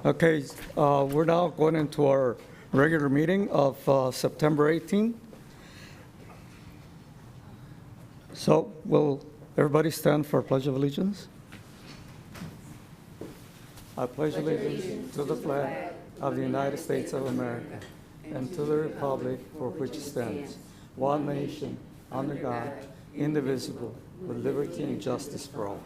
Okay, we're now going into our regular meeting of September 18. So will everybody stand for Pledge of Allegiance? I pledge allegiance to the flag of the United States of America and to the republic for which it stands, one nation, under God, indivisible, with liberty and justice for all.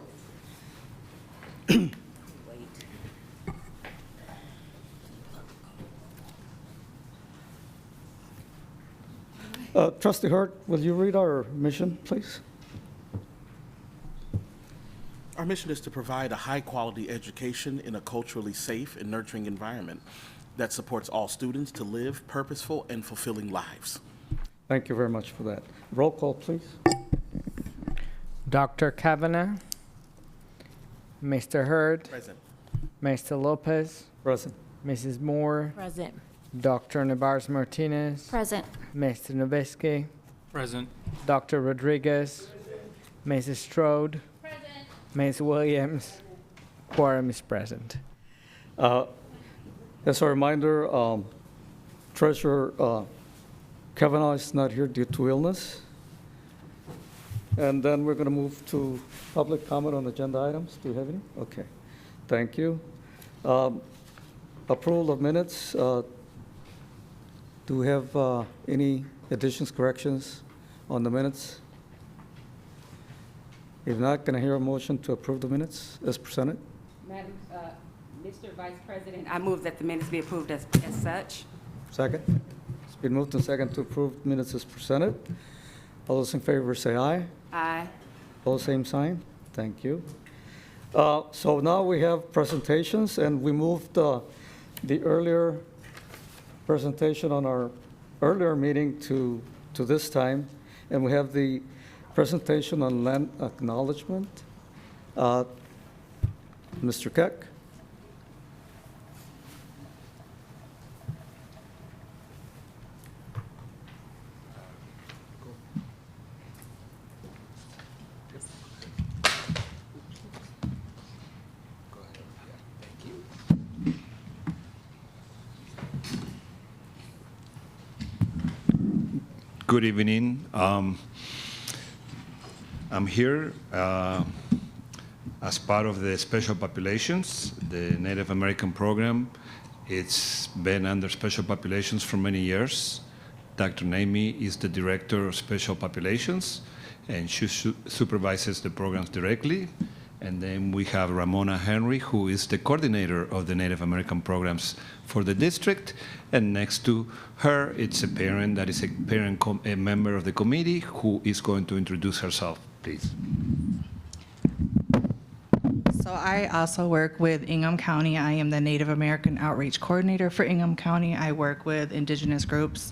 Trustee Hurt, will you read our mission, please? Our mission is to provide a high-quality education in a culturally safe and nurturing environment that supports all students to live purposeful and fulfilling lives. Thank you very much for that. Roll call, please. Dr. Kavanagh, Mr. Hurd, Present. Mr. Lopez, Present. Mrs. Moore, Present. Dr. Navarez Martinez, Present. Mr. Novisky, Present. Dr. Rodriguez, Mrs. Strode, Ms. Williams. Quorum is present. As a reminder, Treasurer Kavanaugh is not here due to illness. And then we're going to move to public comment on agenda items. Do you have any? Okay. Thank you. Approval of minutes. Do we have any additions, corrections on the minutes? If not, can I hear a motion to approve the minutes as presented? Madam, Mr. Vice President, I move that the minutes be approved as such. Second. It's been moved and second to approve minutes as presented. All those in favor say aye. Aye. All same sign. Thank you. So now we have presentations, and we moved the earlier presentation on our earlier meeting to this time, and we have the presentation on land acknowledgement. Mr. Keck. Good evening. I'm here as part of the Special Populations, the Native American program. It's been under Special Populations for many years. Dr. Naimi is the Director of Special Populations, and she supervises the programs directly. And then we have Ramona Henry, who is the coordinator of the Native American programs for the district. And next to her, it's a parent that is a member of the committee who is going to introduce herself, please. So I also work with Ingham County. I am the Native American Outreach Coordinator for Ingham County. I work with indigenous groups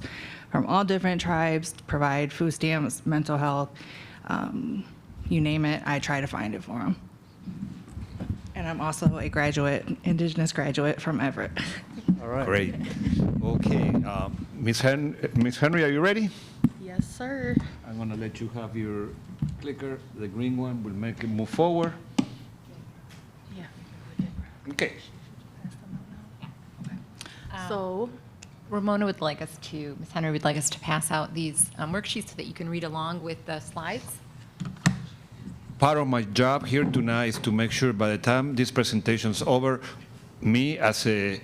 from all different tribes, provide food stamps, mental health, you name it, I try to find it for them. And I'm also a graduate, indigenous graduate from Everett. All right. Great. Okay. Ms. Henry, are you ready? Yes, sir. I'm going to let you have your clicker. The green one will make it move forward. Yeah. Okay. So, Ramona would like us to, Ms. Henry would like us to pass out these worksheets so that you can read along with the slides. Part of my job here tonight is to make sure by the time this presentation is over, me as a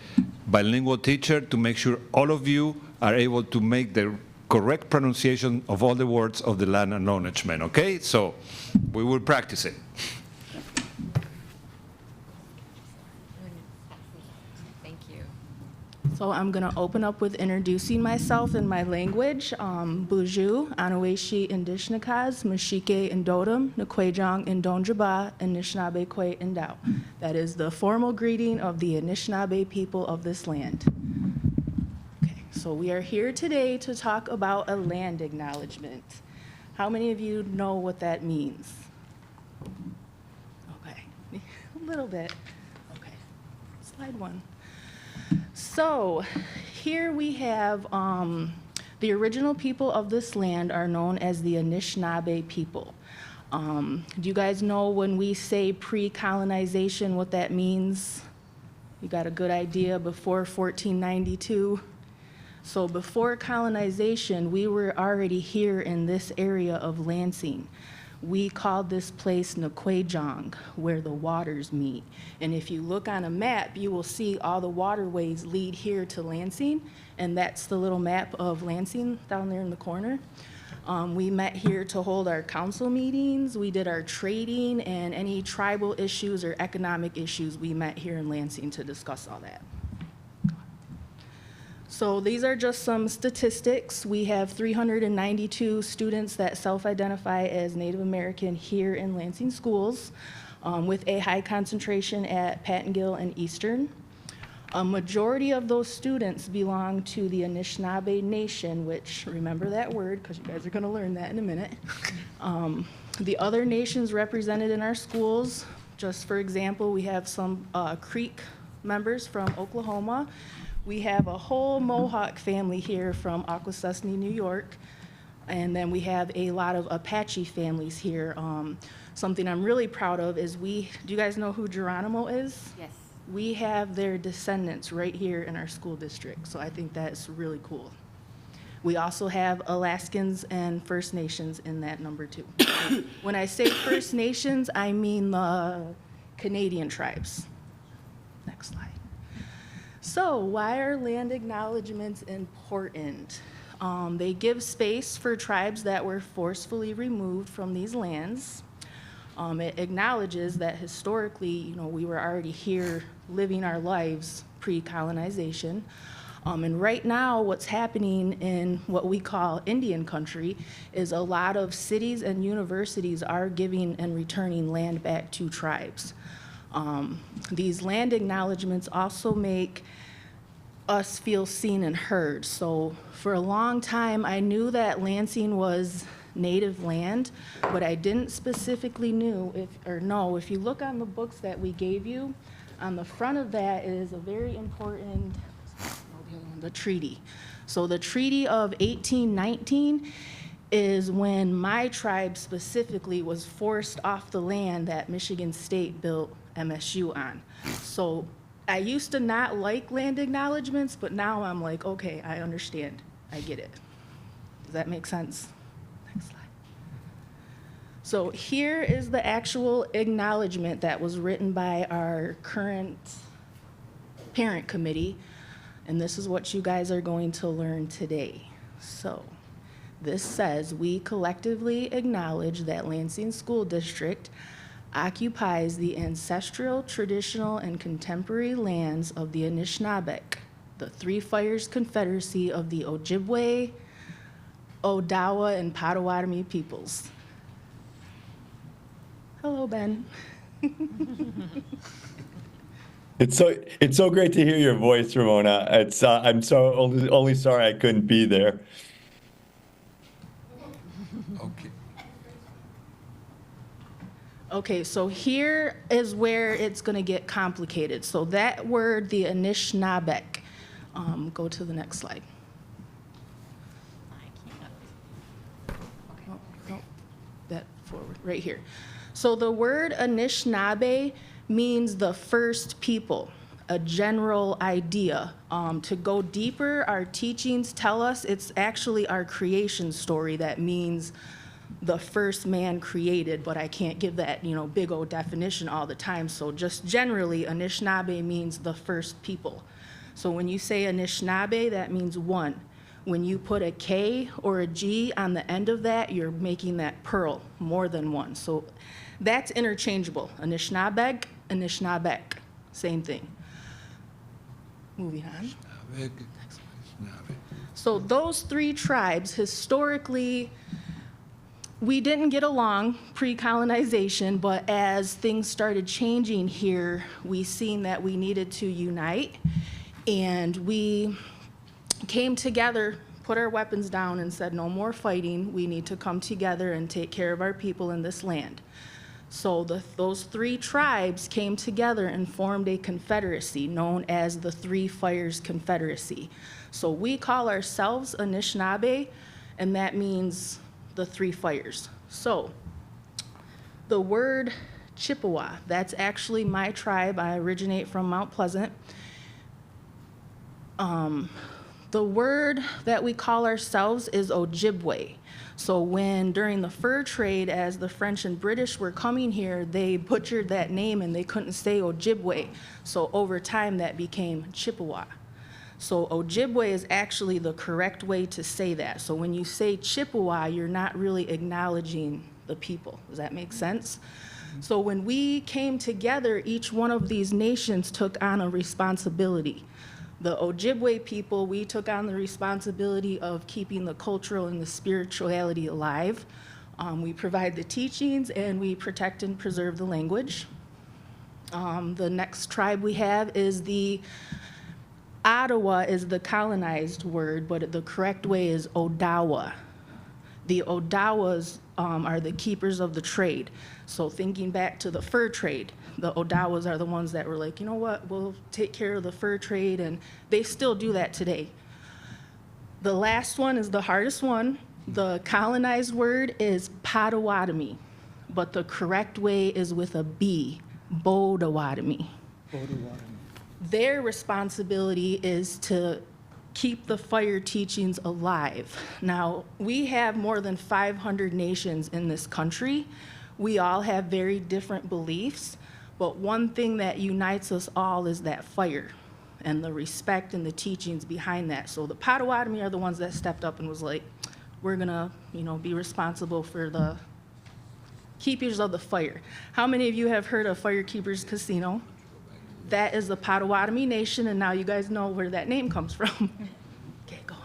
bilingual teacher, to make sure all of you are able to make the correct pronunciation of all the words of the land acknowledgement, okay? So we will practice it. Thank you. So I'm going to open up with introducing myself in my language. Buju, Anaweshi, Indishnakas, Mashike, Indodam, Nakwejong, Indonjaba, Anishinaabe, Kwe, Indau. That is the formal greeting of the Anishinaabe people of this land. Okay, so we are here today to talk about a land acknowledgement. How many of you know what that means? Okay, a little bit. Okay, slide one. So here we have the original people of this land are known as the Anishinaabe people. Do you guys know when we say pre-colonization what that means? You got a good idea before 1492. So before colonization, we were already here in this area of Lansing. We called this place Nequajong, where the waters meet. And if you look on a map, you will see all the waterways lead here to Lansing, and that's the little map of Lansing down there in the corner. We met here to hold our council meetings, we did our trading, and any tribal issues or economic issues, we met here in Lansing to discuss all that. So these are just some statistics. We have 392 students that self-identify as Native American here in Lansing schools, with a high concentration at Pattongill and Eastern. A majority of those students belong to the Anishinaabe Nation, which, remember that word, because you guys are going to learn that in a minute. The other nations represented in our schools, just for example, we have some Creek members from Oklahoma. We have a whole Mohawk family here from Akwesasne, New York. And then we have a lot of Apache families here. Something I'm really proud of is do you guys know who Geronimo is? Yes. We have their descendants right here in our school district, so I think that's really cool. We also have Alaskans and First Nations in that number too. When I say First Nations, I mean the Canadian tribes. Next slide. So why are land acknowledgements important? They give space for tribes that were forcefully removed from these lands. It acknowledges that historically, we were already here living our lives pre-colonization. And right now, what's happening in what we call Indian country is a lot of cities and universities are giving and returning land back to tribes. These land acknowledgements also make us feel seen and heard. So for a long time, I knew that Lansing was native land, but I didn't specifically know if you look on the books that we gave you, on the front of that is a very important, the treaty. So the Treaty of 1819 is when my tribe specifically was forced off the land that Michigan State built MSU on. So I used to not like land acknowledgements, but now I'm like, okay, I understand, I get it. Does that make sense? Next slide. So here is the actual acknowledgement that was written by our current parent committee, and this is what you guys are going to learn today. So this says, we collectively acknowledge that Lansing School District occupies the ancestral, traditional, and contemporary lands of the Anishinaabe, the Three Fires Confederacy of the Ojibwe, Odawa, and Potawatomi peoples. Hello, Ben. It's so great to hear your voice, Ramona. I'm so only sorry I couldn't be there. Okay. Okay, so here is where it's going to get complicated. So that word, the Anishinaabe, go to the next slide. No, that forward, right here. So the word Anishinaabe means the first people, a general idea. To go deeper, our teachings tell us it's actually our creation story that means the first man created, but I can't give that, big old definition all the time. So just generally, Anishinaabe means the first people. So when you say Anishinaabe, that means one. When you put a K or a G on the end of that, you're making that plural, more than one. So that's interchangeable. Anishinaabe, Anishinaabe, same thing. Moving on. So those three tribes, historically, we didn't get along pre-colonization, but as things started changing here, we seen that we needed to unite, and we came together, put our weapons down, and said, no more fighting. We need to come together and take care of our people in this land. So those three tribes came together and formed a confederacy known as the Three Fires Confederacy. So we call ourselves Anishinaabe, and that means the three fires. So the word Chippewa. That's actually my tribe. I originate from Mount Pleasant. The word that we call ourselves is Ojibwe. So when during the fur trade, as the French and British were coming here, they butchered that name and they couldn't say Ojibwe. So over time that became Chippewa. So Ojibwe is actually the correct way to say that. So when you say Chippewa, you're not really acknowledging the people. Does that make sense? So when we came together, each one of these nations took on a responsibility. The Ojibwe people, we took on the responsibility of keeping the cultural and the spirituality alive. We provide the teachings and we protect and preserve the language. The next tribe we have is the Ottawa is the colonized word, but the correct way is Odawa. The Odawas are the keepers of the trade. So thinking back to the fur trade, the Odawas are the ones that were like, you know what, we'll take care of the fur trade, and they still do that today. The last one is the hardest one. The colonized word is Potawatomi, but the correct way is with a B, Bodawatomi. Their responsibility is to keep the fire teachings alive. Now, we have more than 500 nations in this country. We all have very different beliefs, but one thing that unites us all is that fire and the respect and the teachings behind that. So the Potawatomi are the ones that stepped up and was like, we're gonna, be responsible for the keepers of the fire. How many of you have heard of Firekeepers Casino? That is the Potawatomi Nation, and now you guys know where that name comes from. Okay, go on.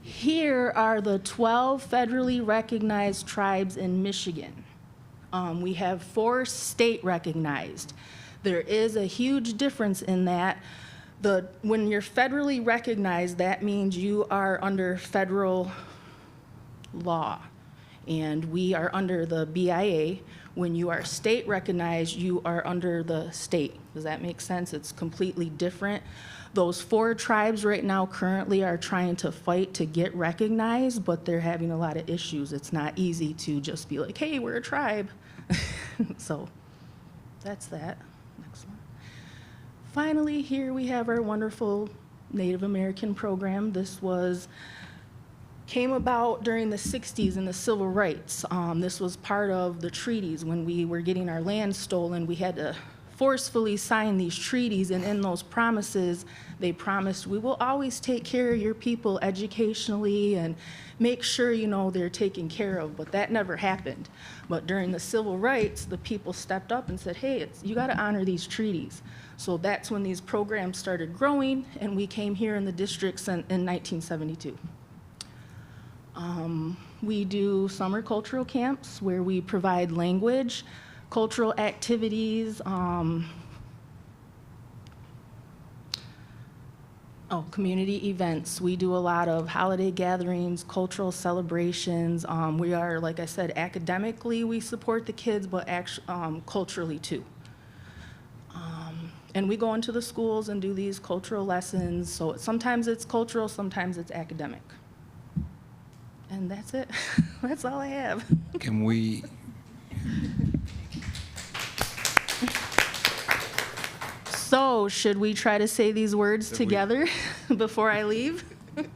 Here are the 12 federally recognized tribes in Michigan. We have 4 state recognized. There is a huge difference in that. When you're federally recognized, that means you are under federal law, and we are under the BIA. When you are state recognized, you are under the state. Does that make sense? It's completely different. Those 4 tribes right now currently are trying to fight to get recognized, but they're having a lot of issues. It's not easy to just be like, hey, we're a tribe. So that's that. Next one. Finally, here we have our wonderful Native American program. This came about during the 60s in the civil rights. This was part of the treaties when we were getting our land stolen. We had to forcefully sign these treaties, and in those promises, they promised, we will always take care of your people educationally and make sure, they're taken care of, but that never happened. But during the civil rights, the people stepped up and said, hey, you gotta honor these treaties. So that's when these programs started growing, and we came here in the districts in 1972. We do summer cultural camps where we provide language, cultural activities, community events. We do a lot of holiday gatherings, cultural celebrations. We are, like I said, academically we support the kids, but culturally too. And we go into the schools and do these cultural lessons. So sometimes it's cultural, sometimes it's academic. And that's it. That's all I have. Can we? So, should we try to say these words together before I leave? Can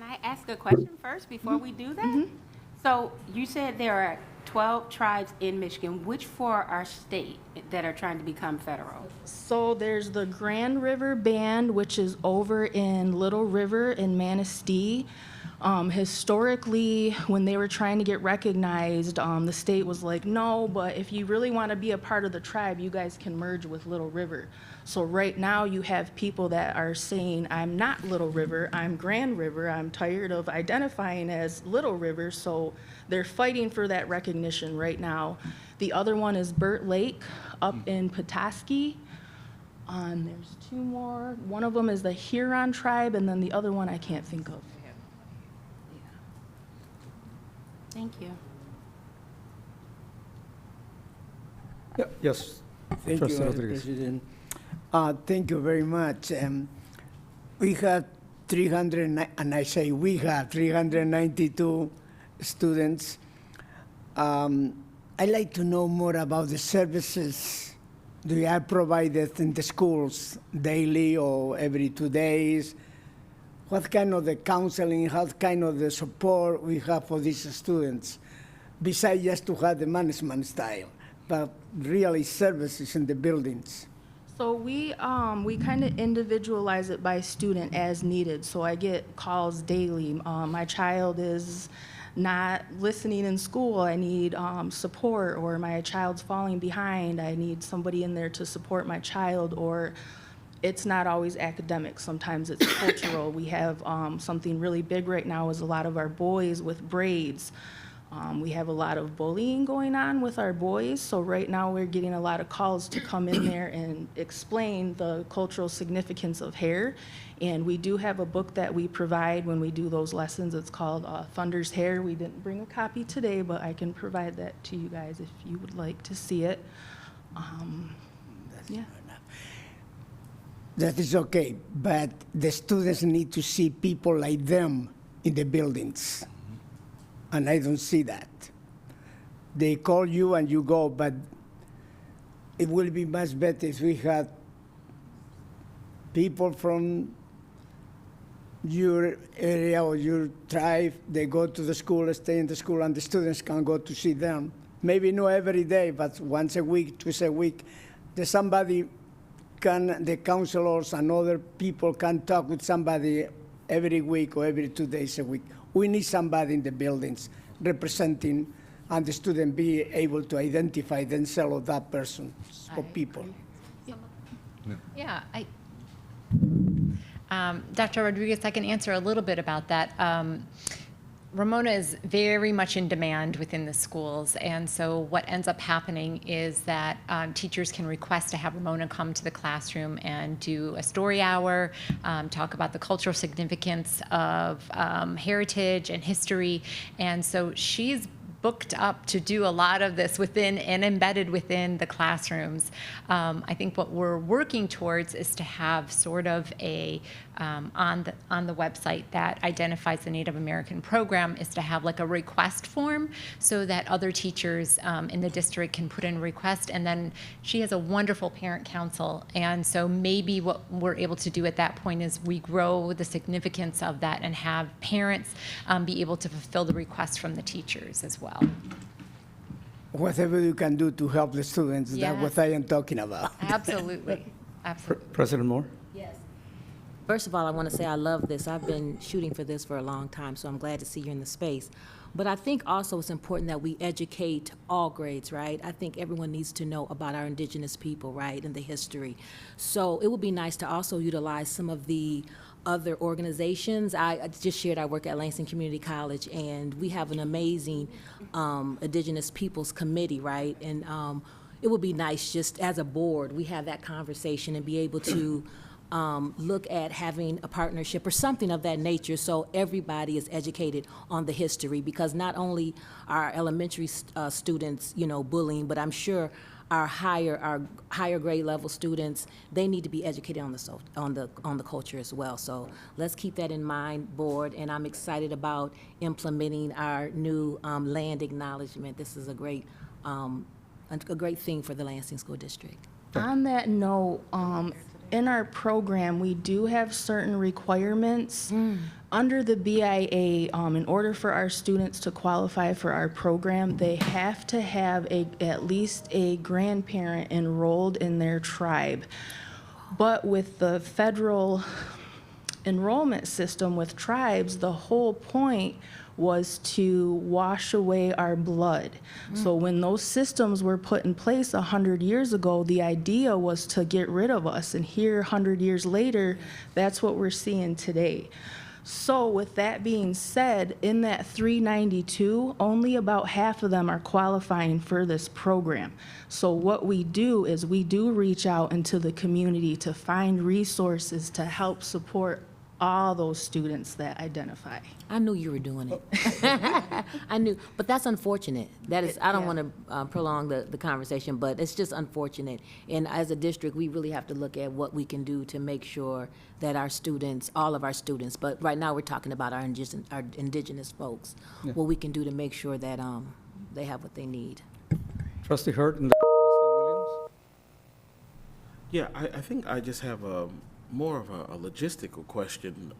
I ask a question first before we do that? Mm-hmm. So you said there are 12 tribes in Michigan. Which 4 are state that are trying to become federal? So there's the Grand River Band, which is over in Little River in Manistee. Historically, when they were trying to get recognized, the state was like, no, but if you really want to be a part of the tribe, you guys can merge with Little River. So right now you have people that are saying, I'm not Little River, I'm Grand River, I'm tired of identifying as Little River, so they're fighting for that recognition right now. The other one is Burt Lake up in Petoskey. There's 2 more. One of them is the Huron tribe, and then the other one I can't think of. Thank you. Yeah, yes. Thank Trustee you, Rodriguez. President. Thank you very much. We have 392 students, I'd like to know more about the services do you have provided in the schools daily or every 2 days? What kind of the counseling, what kind of the support we have for these students, besides just to have the management style, but really services in the buildings? So we kind of individualize it by student as needed. So I get calls daily. My child is not listening in school. I need support, or my child's falling behind. I need somebody in there to support my child, or it's not always academic. Sometimes it's cultural. We have something really big right now is a lot of our boys with braids. We have a lot of bullying going on with our boys, so right now we're getting a lot of calls to come in there and explain the cultural significance of hair. And we do have a book that we provide when we do those lessons. It's called Thunder's Hair. We didn't bring a copy today, but I can provide that to you guys if you would like to see it. Yeah. That is okay, but the students need to see people like them in the buildings. And I don't see that. They call you and you go, but it will be much better if we had people from your area or your tribe, they go to the school, stay in the school, and the students can go to see them. Maybe not every day, but once a week, twice a week. There's somebody the counselors and other people can talk with somebody every week or every 2 days a week. We need somebody in the buildings representing, and the student be able to identify themselves or that person or people. Yeah, Dr. Rodriguez, I can answer a little bit about that. Ramona is very much in demand within the schools, and so what ends up happening is that teachers can request to have Ramona come to the classroom and do a story hour, talk about the cultural significance of heritage and history, and so she's booked up to do a lot of this within and embedded within the classrooms. I think what we're working towards is to have sort of a on the website that identifies the Native American program is to have like a request form so that other teachers in the district can put in a request, and then she has a wonderful parent council, and so maybe what we're able to do at that point is we grow the significance of that and have parents be able to fulfill the request from the teachers as well. Whatever you can do to help the students, Yes. that's what I am talking about. Absolutely, absolutely. President Moore? Yes. First of all, I want to say I love this. I've been shooting for this for a long time, so I'm glad to see you in the space. But I think also it's important that we educate all grades, right? I think everyone needs to know about our indigenous people, right, and the history. So it would be nice to also utilize some of the other organizations. I just shared I work at Lansing Community College, and we have an amazing Indigenous Peoples Committee, right? And it would be nice just as a board, we have that conversation and be able to look at having a partnership or something of that nature so everybody is educated on the history, because not only are elementary students, you know, bullying, but I'm sure our higher grade level students, they need to be educated on the culture as well. So let's keep that in mind, board, and I'm excited about implementing our new land acknowledgement. This is a great thing for the Lansing School District. On that note, in our program, we do have certain requirements. Under the BIA, in order for our students to qualify for our program, they have to have at least a grandparent enrolled in their tribe. But with the federal enrollment system with tribes, the whole point was to wash away our blood. So when those systems were put in place 100 years ago, the idea was to get rid of us. And here, 100 years later, that's what we're seeing today. So with that being said, in that 392, only about half of them are qualifying for this program. So what we do is we do reach out into the community to find resources to help support all those students that identify. I knew you were doing it. I knew, but that's unfortunate. That is, I don't want to prolong the conversation, but it's just unfortunate. And as a district, we really have to look at what we can do to make sure that our students, all of our students, but right now we're talking about our indigenous folks, what we can do to make sure that they have what they need. Trustee Hurt and Trustee Williams? Yeah, I think I just have more of a logistical question.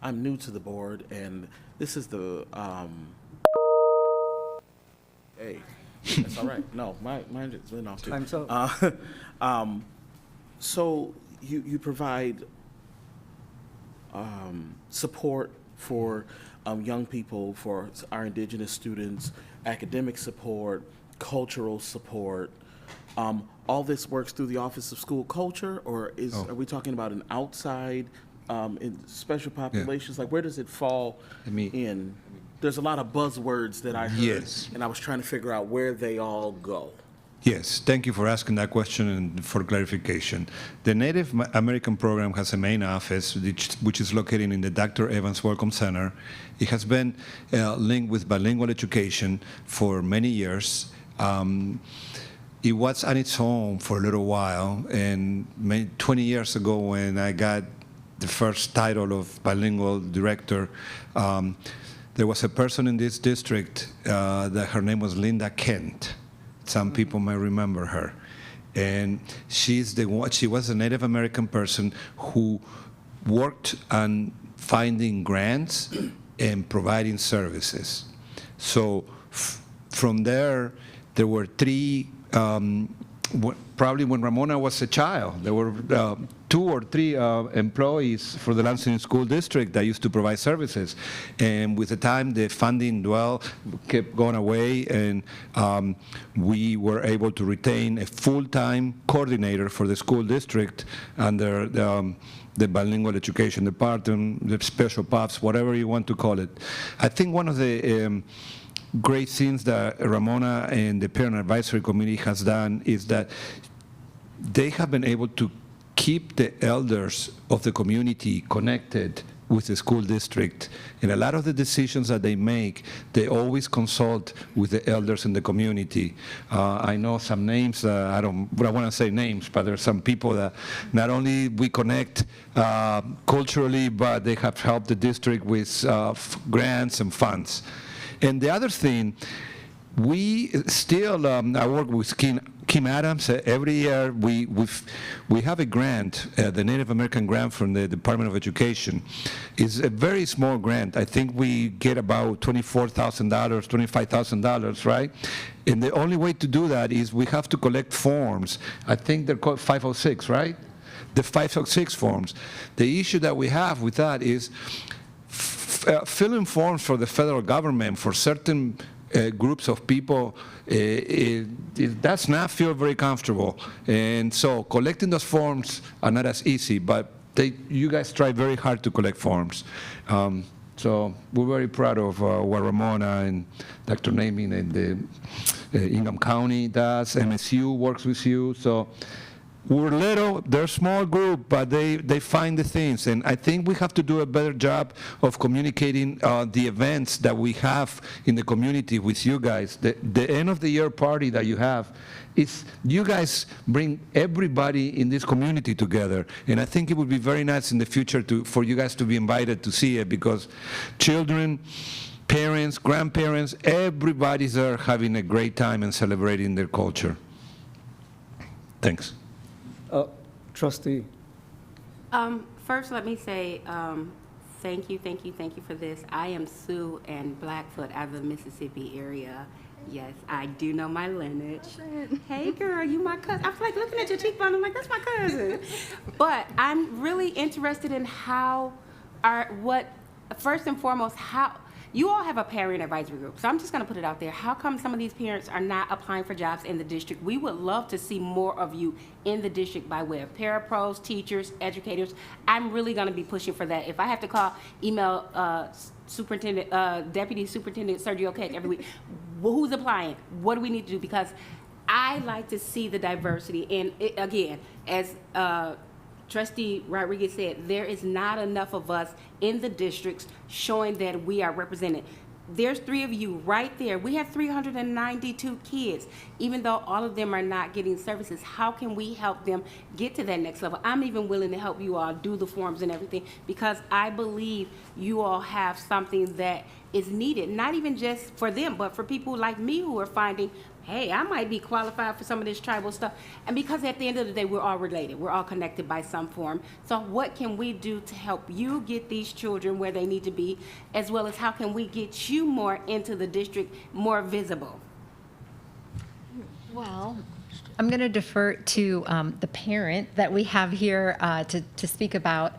I'm new to the board, and this is the, hey, that's all right. No, mine just went off too. Time's up. So you provide support for young people, for our indigenous students, academic support, cultural support. All this works through the Office of School Culture, or are we talking about an outside in special populations? Like, where does it fall in? There's a lot of buzzwords that I heard, Yes. and I was trying to figure out where they all go. Yes, thank you for asking that question and for clarification. The Native American program has a main office which is located in the Dr. Evans Welcome Center. It has been linked with bilingual education for many years. It was on its own for a little while, and 20 years ago when I got the first title of bilingual director, there was a person in this district that her name was Linda Kent. Some people might remember her. And she was a Native American person who worked on finding grants and providing services. So from there were three, probably when Ramona was a child, there were 2 or 3 employees for the Lansing School District that used to provide services. And with the time, the funding kept going away, and we were able to retain a full-time coordinator for the school district under the bilingual education department, the special POPs, whatever you want to call it. I think one of the great things that Ramona and the Parent Advisory Committee has done is that they have been able to keep the elders of the community connected with the school district. And a lot of the decisions that they make, they always consult with the elders in the community. I know some names, I don't want to say names, but there's some people that not only we connect culturally, but they have helped the district with grants and funds. And the other thing, we still, I work with Kim Adams. Every year we have a grant, the Native American grant from the Department of Education. It's a very small grant. I think we get about $24,000, $25,000, right? And the only way to do that is we have to collect forms. I think they're called 506, right? The 506 forms. The issue that we have with that is filling forms for the federal government for certain groups of people, it does not feel very comfortable. And so collecting those forms are not as easy, but you guys try very hard to collect forms. So we're very proud of what Ramona and Dr. Naming and the Ingham County does. MSU works with you. So we're little, they're a small group, but they find the things. And I think we have to do a better job of communicating the events that we have in the community with you guys. The end of the year party that you have, you guys bring everybody in this community together. And I think it would be very nice in the future for you guys to be invited to see it, because children, parents, grandparents, everybody's there having a great time and celebrating their culture. Thanks. Trustee. First, let me say thank you for this. I am Sue and Blackfoot out of the Mississippi area. Yes, I do know my lineage. Hey, girl, you my cousin. I was like looking at your cheekbone. I'm like, that's my cousin. But I'm really interested in first and foremost, how you all have a parent advisory group. So I'm just going to put it out there. How come some of these parents are not applying for jobs in the district? We would love to see more of you in the district by way of parapros, teachers, educators. I'm really going to be pushing for that. If I have to email Deputy Superintendent Sergio Keck every week, who's applying? What do we need to do? Because I like to see the diversity. And again, as Trustee Rodriguez said, there is not enough of us in the districts showing that we are represented. there's 3 of you right there. We have 392 kids. Even though all of them are not getting services, how can we help them get to that next level? I'm even willing to help you all do the forms and everything, because I believe you all have something that is needed, not even just for them, but for people like me who are finding, hey, I might be qualified for some of this tribal stuff. And because at the end of the day, we're all related. We're all connected by some form. So what can we do to help you get these children where they need to be, as well as how can we get you more into the district, more visible? Well, I'm going to defer to the parent that we have here to speak about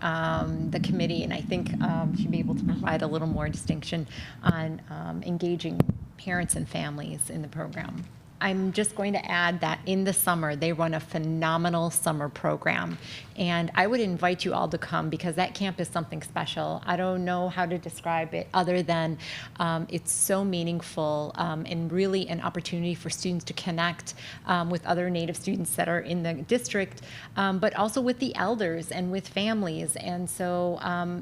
the committee, and I think she'll be able to provide a little more distinction on engaging parents and families in the program. I'm just going to add that in the summer, they run a phenomenal summer program. And I would invite you all to come, because that camp is something special. I don't know how to describe it other than it's so meaningful and really an opportunity for students to connect with other Native students that are in the district, but also with the elders and with families. And so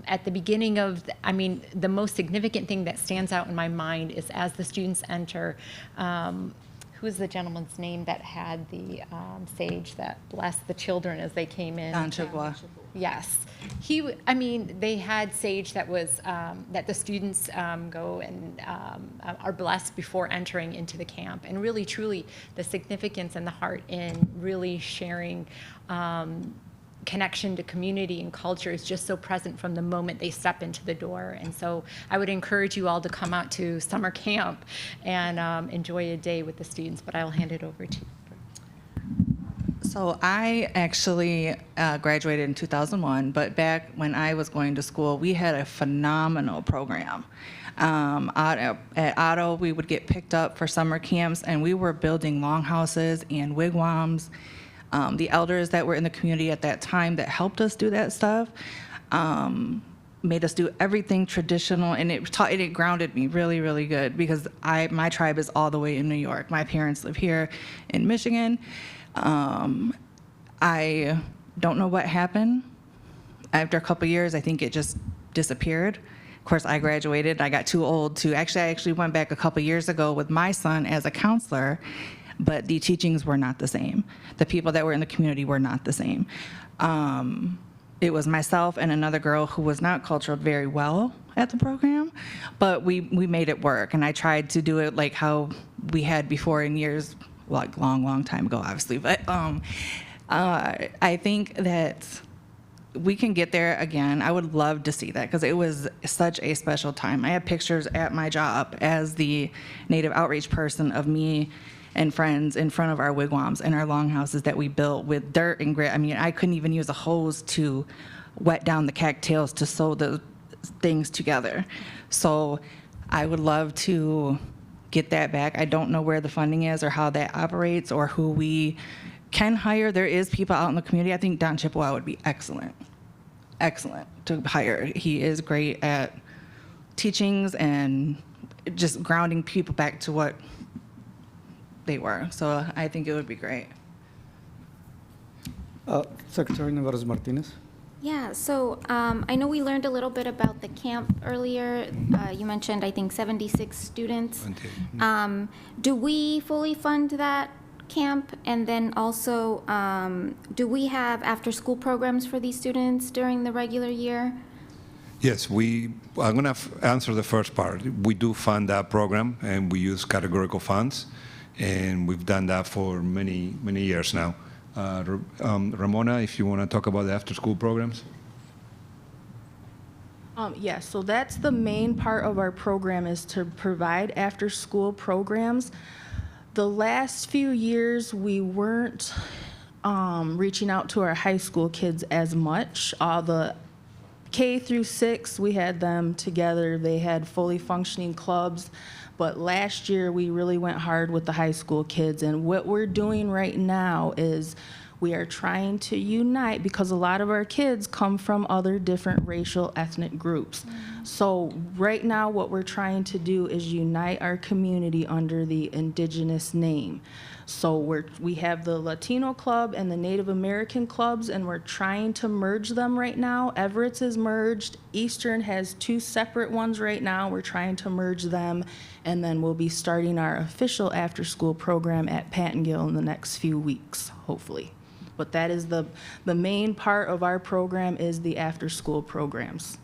at the beginning of, the most significant thing that stands out in my mind is as the students enter, who is the gentleman's name that had the sage that blessed the children as they came in? Don Chippewa. Yes. They had sage that was, that the students go and are blessed before entering into the camp. And really, truly, the significance and the heart in really sharing connection to community and culture is just so present from the moment they step into the door. And so I would encourage you all to come out to summer camp and enjoy a day with the students, but I'll hand it over to you. So I actually graduated in 2001, but back when I was going to school, we had a phenomenal program. At Otto, we would get picked up for summer camps, and we were building longhouses and wigwams. The elders that were in the community at that time that helped us do that stuff made us do everything traditional, and it grounded me really, really good, because my tribe is all the way in New York. My parents live here in Michigan. I don't know what happened. After a couple years, I think it just disappeared. Of course, I graduated. I got too old to I actually went back a couple years ago with my son as a counselor, but the teachings were not the same. The people that were in the community were not the same. It was myself and another girl who was not cultured very well at the program, but we made it work, and I tried to do it like how we had before in years, like long time ago, obviously. But I think that we can get there again. I would love to see that, because it was such a special time. I have pictures at my job as the Native outreach person of me and friends in front of our wigwams and our longhouses that we built with dirt and grit. I couldn't even use a hose to wet down the cattails to sew the things together. So I would love to get that back. I don't know where the funding is or how that operates or who we can hire. There is people out in the community. I think Don Chippewa would be excellent to hire. He is great at teachings and just grounding people back to what they were. So I think it would be great. Secretary Nevarez Martinez. Yeah, so I know we learned a little bit about the camp earlier. You mentioned, I think, 76 students. Do we fully fund that camp? And then also, do we have after-school programs for these students during the regular year? Yes, I'm going to answer the first part. We do fund that program, and we use categorical funds, and we've done that for many years now. Ramona, if you want to talk about the after-school programs. Yes, so that's the main part of our program, is to provide after-school programs. The last few years, we weren't reaching out to our high school kids as much. All the K through 6, we had them together. They had fully functioning clubs. But last year, we really went hard with the high school kids. And what we're doing right now is we are trying to unite, because a lot of our kids come from other different racial ethnic groups. So right now, what we're trying to do is unite our community under the indigenous name. So we have the Latino club and the Native American clubs, and we're trying to merge them right now. Everett's is merged. Eastern has 2 separate ones right now. We're trying to merge them, and then we'll be starting our official after-school program at Pattongill in the next few weeks, hopefully. But that is the main part of our program is the after-school programs.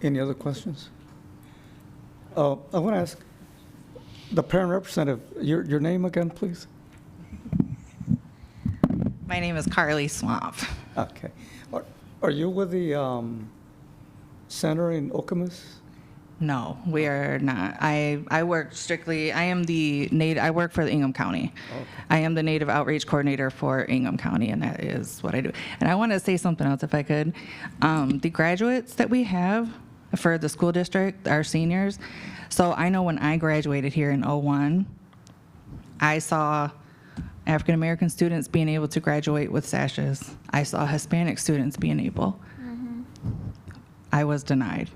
Any other questions? I want to ask the parent representative, your name again, please? My name is Carly Swamp. Okay. Are you with the center in Okemos? No, we are not. I work strictly, I work for the Ingham County. Okay. I am the Native Outreach Coordinator for Ingham County, and that is what I do. And I want to say something else, if I could. The graduates that we have for the school district, our seniors, so I know when I graduated here in '01, I saw African American students being able to graduate with sashes. I saw Hispanic students being able. Mm-hmm. I was denied.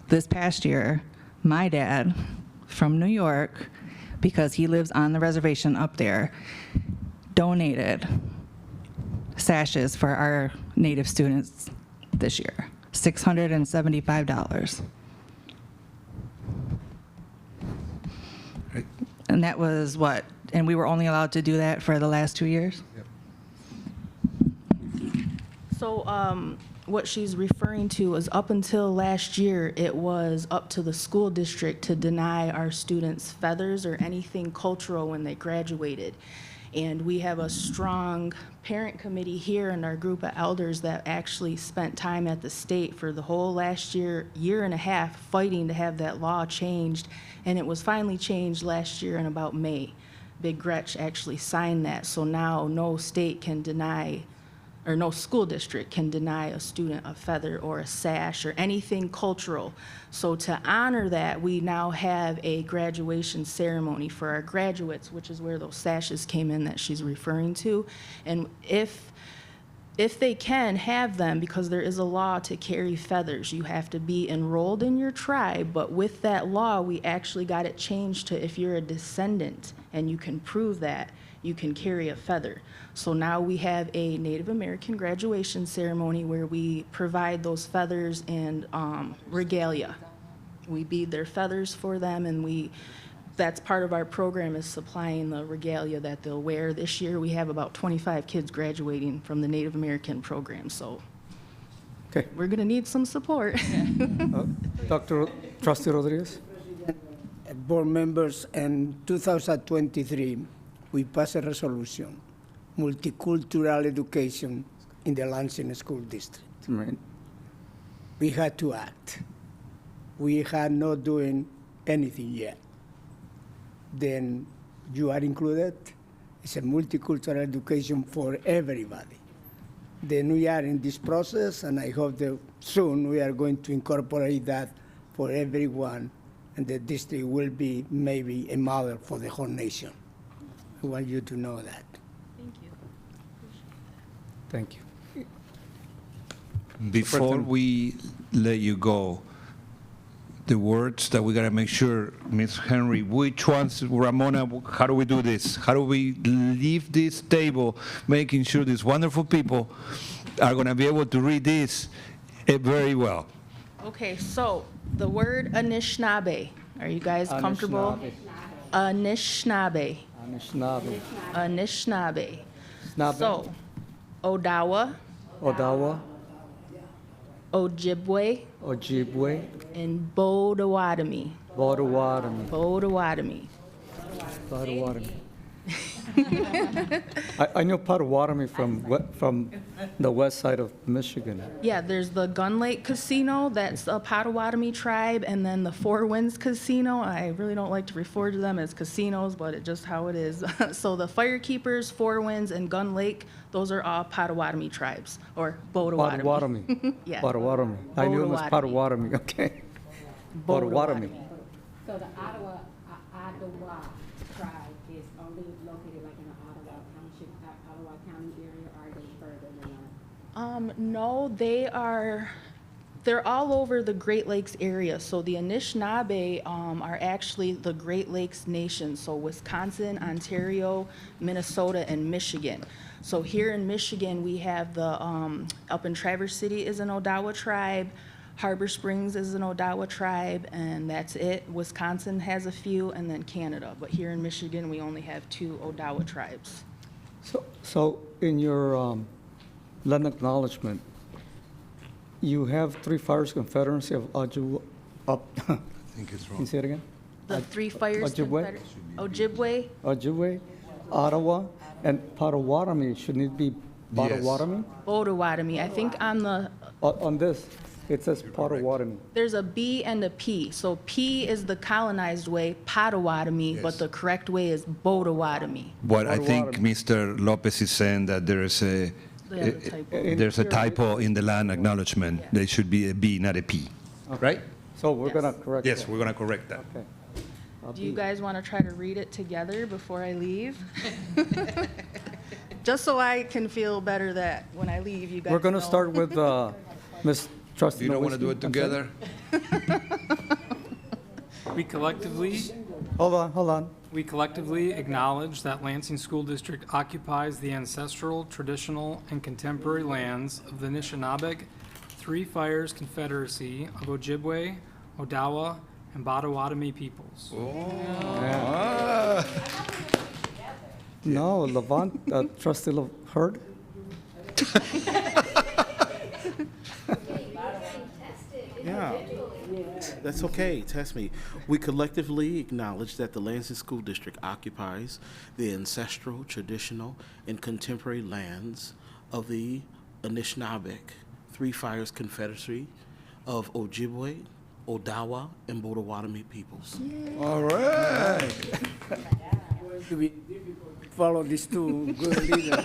This past year, my dad from New York, because he lives on the reservation up there, donated sashes for our Native students this year, $675. Right. And that was what? And we were only allowed to do that for the last 2 years? So what she's referring to is up until last year, it was up to the school district to deny our students feathers or anything cultural when they graduated. And we have a strong parent committee here and our group of elders that actually spent time at the state for the whole last year and a half, fighting to have that law changed. And it was finally changed last year in about May. Big Gretsch actually signed that. So now no state can deny, or no school district can deny a student a feather or a sash or anything cultural. So to honor that, we now have a graduation ceremony for our graduates, which is where those sashes came in that she's referring to. And if they can have them, because there is a law to carry feathers, you have to be enrolled in your tribe, but with that law, we actually got it changed to if you're a descendant and you can prove that, you can carry a feather. So now we have a Native American graduation ceremony where we provide those feathers and regalia. We bead their feathers for them, and that's part of our program, is supplying the regalia that they'll wear. This year we have about 25 kids graduating from the Native American program, so Okay. we're gonna need some support. Dr. Trustee Rodriguez? Board members, in 2023, we passed a resolution, multicultural education in the Lansing School District. Right. We had to act. We had not doing anything yet. Then you are included. It's a multicultural education for everybody. Then we are in this process, and I hope that soon we are going to incorporate that for everyone, and the district will be maybe a model for the whole nation. I want you to know that. Thank you. Thank you. Before we let you go, the words that we got to make sure, Ms. Henry, which ones, Ramona, how do we do this? How do we leave this table making sure these wonderful people are going to be able to read this very well? Okay, so the word Anishinaabe. Are you guys comfortable? Anishinaabe. Anishinaabe. Anishinaabe. Snabe. So, Odawa, Odawa, Ojibwe, Ojibwe, and Bodawatomi. Potawatomi. Bodawatomi. Potawatomi. I know Potawatomi from the west side of Michigan. Yeah, there's the Gun Lake Casino, that's a Potawatomi tribe, and then the Four Winds Casino. I really don't like to refer to them as casinos, but it's just how it is. So the Firekeepers, Four Winds, and Gun Lake, those are all Potawatomi tribes, or Bodawatomi. Potawatomi. Yeah. Potawatomi. I knew it was Potawatomi, okay. Potawatomi. So the Ottawa tribe is only located like in the Ottawa Township, Ottawa County area, or are they further than that? No, they are They're all over the Great Lakes area. So the Anishinaabe are actually the Great Lakes nation. So Wisconsin, Ontario, Minnesota, and Michigan. So here in Michigan, we have the, up in Traverse City is an Odawa tribe, Harbor Springs is an Odawa tribe, and that's it. Wisconsin has a few, and then Canada. But here in Michigan, we only have 2 Odawa tribes. So in your land acknowledgement, you have Three Fires Confederacy of Ojibwe. I think it's Can you wrong. say it again? The Three Fires Ojibwe? Ojibwe? Ojibwe, Ottawa, and Potawatomi. Shouldn't it be Potawatomi? Potawatomi. I think on the, On this, it says Potawatomi. there's a B and a P. So P is the colonized way, Potawatomi, but Yes. the correct way is Potawatomi. What I think Potawatomi. Mr. Lopez is saying that there is a, They have a typo. there's a typo in the land acknowledgement. There should be a B, not a P. Right? So we're gonna correct that. Yes, we're going to correct that. Okay. Do you guys want to try to read it together before I leave? Just so I can feel better that when I leave, you guys We're gonna know. start with Ms. Trustee. You don't want to do it Nowitzki. I'm sorry. together? Hold on. We collectively acknowledge that Lansing School District occupies the ancestral, traditional, and contemporary lands of the Anishinaabe, Three Fires Confederacy of Ojibwe, Odawa, and Potawatomi peoples. No, Levant, Trustee Hurd? Yeah, that's okay. Test me. We collectively acknowledge that the Lansing School District occupies the ancestral, traditional, and contemporary lands of the Anishinaabe, Three Fires Confederacy of Ojibwe, Odawa, and Potawatomi peoples. All right. We follow these 2 good leaders.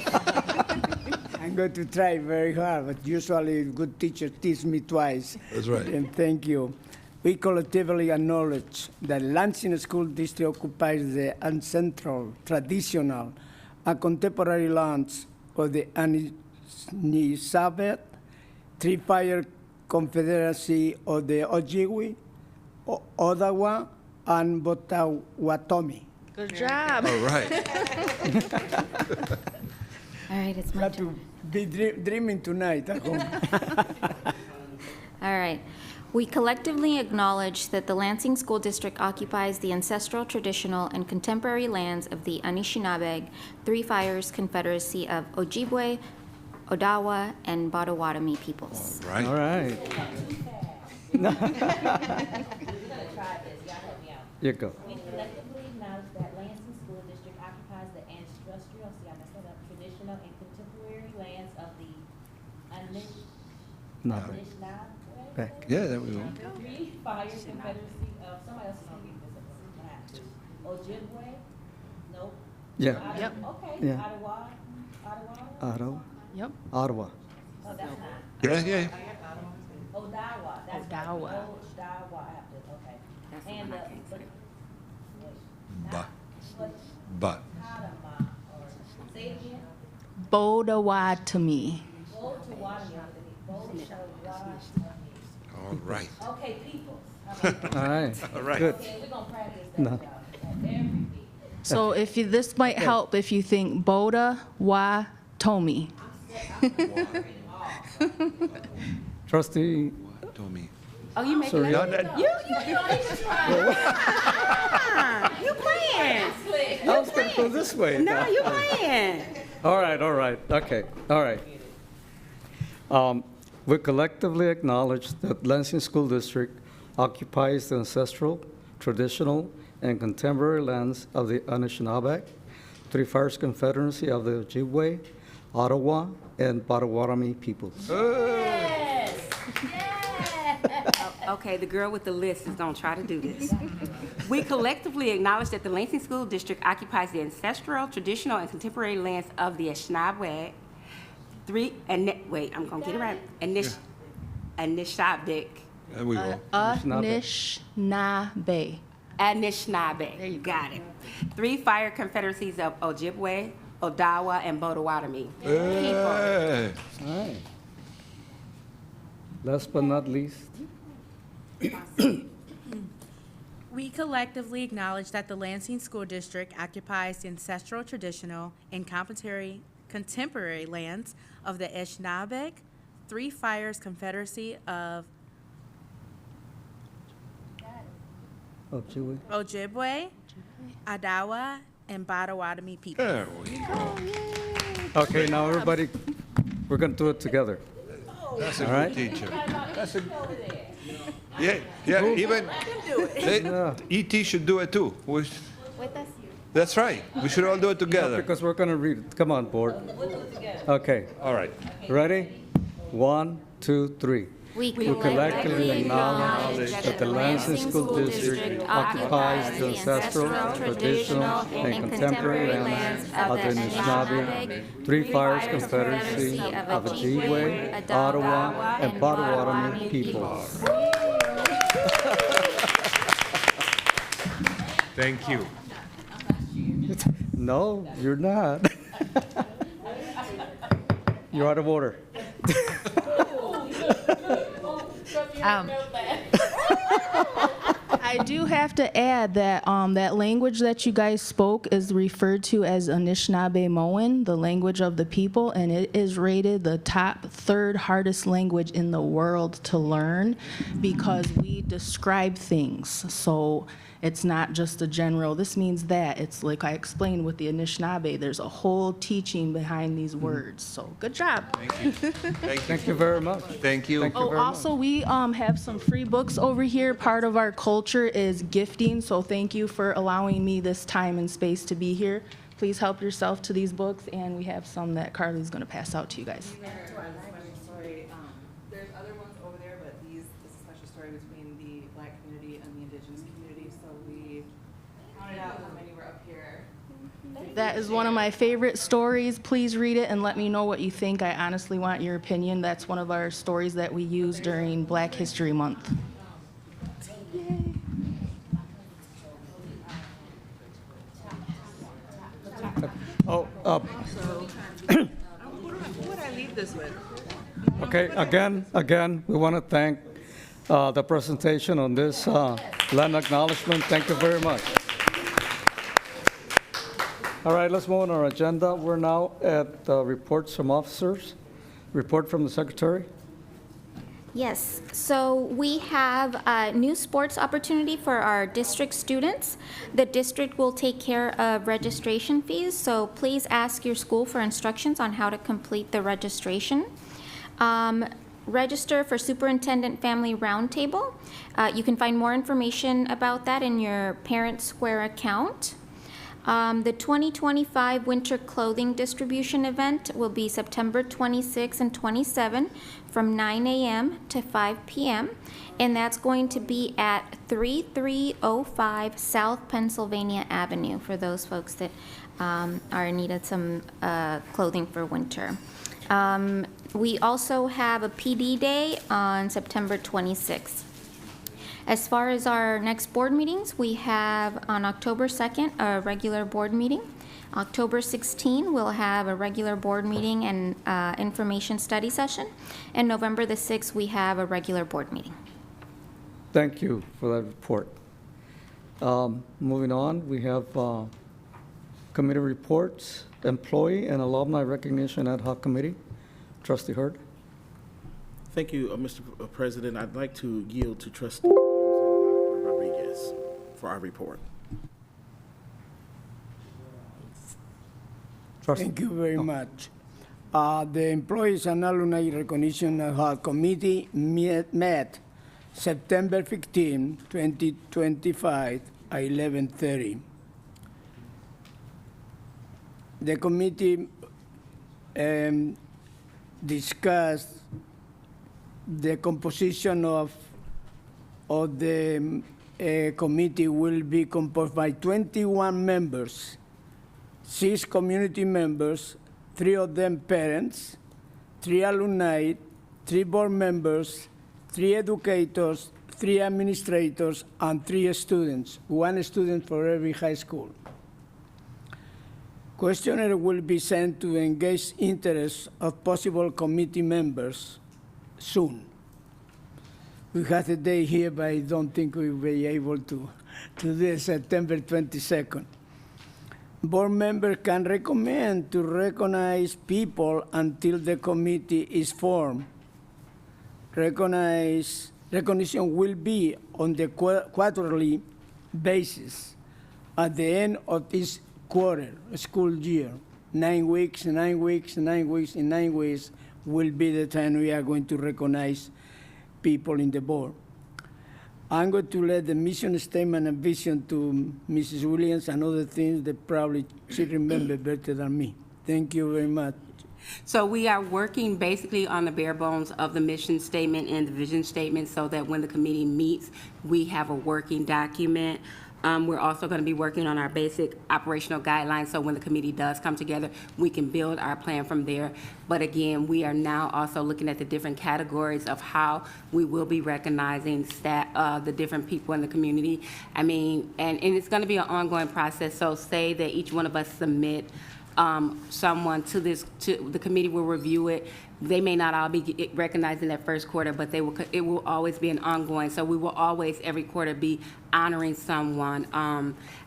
I'm going to try very hard, but usually good teachers teach me twice. That's right. And thank you. We collectively acknowledge that Lansing School District occupies the ancestral, traditional, and contemporary lands of the Anishinaabe, Three Fire Confederacy of the Ojibwe, Odawa, and Potawatomi. Good job. All right. All right, it's my Got turn. to be dreaming tonight at home. All right. We collectively acknowledge that the Lansing School District occupies the ancestral, traditional, and contemporary lands of the Anishinaabe, Three Fires Confederacy of Ojibwe, Odawa, and Potawatomi peoples. Right. All right. You go. We collectively acknowledge that Lansing School District occupies the ancestral, traditional, and contemporary lands of the No. Anishinaabe, Back. Yeah, there we go. Three Fires Confederacy of, somebody else is gonna read this. Ojibwe? Nope. Yeah. Yep. Okay. Yeah. Ottawa? Ottawa. Yep. Ottawa. Oh, that's not. Yeah. Odawa, that's. Odawa. Odawa, I have to, okay. That's the And, one I can't say. But. or, say it again. Potawatomi. All right. Okay, people. All right. All right. Good. Okay, we're gonna practice that, No. y'all, at every meeting. So if you, this might help if you think Potawatomi. Trustee, Tommy. Oh, you making Sorry. that? No, that- You playing? I was going to go this way. No, you playing? All right, okay, all right. We collectively acknowledge that Lansing School District occupies the ancestral, traditional, and contemporary lands of the Anishinaabe, Three Fires Confederacy of the Ojibwe, Ottawa, and Potawatomi peoples. Okay, the girl with the list is gonna try to do this. We collectively acknowledge that the Lansing School District occupies the ancestral, traditional, and contemporary lands of the Anishinaabe, I'm gonna get it right, Anishinaabe. There we go. Anishinaabe. Anishinaabe. There you go. Got it. Three Fire Confederacies of Ojibwe, Odawa, and Potawatomi. People. Hey. All right. Last but not least, We collectively acknowledge that the Lansing School District occupies the ancestral, traditional, and contemporary lands of the Anishinaabe, Three Fires Confederacy of Ojibwe, Adawa, and Potawatomi people. There we go. okay, now everybody, we're going to do it together. That's a All good right. teacher. That's a, yeah, yeah, even ET should do it too. With us? That's right. We should all do it together. Because we're going to read it. Come on, board. Okay, All right. ready? 1, 2, 3. We Collectively acknowledge that the Lansing School District occupies the ancestral, traditional, and contemporary lands of the Anishinaabe, Three Fires Confederacy of Ojibwe, Ottawa, and Potawatomi peoples. Thank you. No, you're not. You're out of order. I do have to add that that language that you guys spoke is referred to as Anishinaabe-Moan, the language of the people, and it is rated the top 3rd hardest language in the world to learn because we describe things. So it's not just a general, this means that. It's like I explained with the Anishinaabe, there's a whole teaching behind these words. So good job. Thank you. Thank you very much. Thank you. Thank you Oh, very much. also, we have some free books over here. Part of our culture is gifting, so thank you for allowing me this time and space to be here. Please help yourself to these books, and we have some that Carly's going to pass out to you guys. Story. There's other ones over there, but this is a special story between the Black community and the Indigenous community, so we counted out how many were up here. That is one of my favorite stories. Please read it and let me know what you think. I honestly want your opinion. That's one of our stories that we use during Black History Month. Oh, Who would I leave this with? okay, again, we want to thank the presentation on this land acknowledgement. Thank you very much. All right, let's move on our agenda. We're now at reports from officers. Report from the secretary. Yes, so we have a new sports opportunity for our district students. The district will take care of registration fees, so please ask your school for instructions on how to complete the registration. Register for Superintendent Family Roundtable. You can find more information about that in your Parent Square account. The 2025 Winter Clothing Distribution Event will be September 26 and 27 from 9 a.m. to 5 p.m. And that's going to be at 3305 South Pennsylvania Avenue for those folks that are in need of some clothing for winter. We also have a PD Day on September 26th. As far as our next board meetings, we have on October 2nd, a regular board meeting. October 16, we'll have a regular board meeting and information study session. And November the 6th, we have a regular board meeting. Thank you for that report. Moving on, we have committee reports, employee and alumni recognition ad hoc committee. Trustee Hurd. Thank you, Mr. President. I'd like to yield to Trustee Williams and Dr. Rodriguez for our report. Thank you very much. The Employees and Alumni Recognition Ad Hoc Committee met September 15, 2025 at 11:30. The committee discussed the composition of the committee will be composed by 21 members, 6 community members, 3 of them parents, 3 alumni, 3 board members, 3 educators, 3 administrators, and 3 students, 1 student for every high school. Questionnaire will be sent to engage interest of possible committee members soon. We had a day here, but I don't think we'll be able to do this September 22nd. Board member can recommend to recognize people until the committee is formed. Recognition will be on the quarterly basis at the end of each quarter, school year. 9 weeks, 9 weeks, 9 weeks, and 9 weeks will be the time we are going to recognize people in the board. I'm going to let the mission statement and vision to Mrs. Williams and other things that probably she remember better than me. Thank you very much. So we are working basically on the bare bones of the mission statement and the vision statement so that when the committee meets, we have a working document. We're also going to be working on our basic operational guidelines, so when the committee does come together, we can build our plan from there. But again, we are now also looking at the different categories of how we will be recognizing the different people in the community. I mean, and it's going to be an ongoing process, so say that each one of us submit someone to the committee will review it. They may not all be recognized in that first quarter, but it will always be an ongoing. So we will always, every quarter, be honoring someone.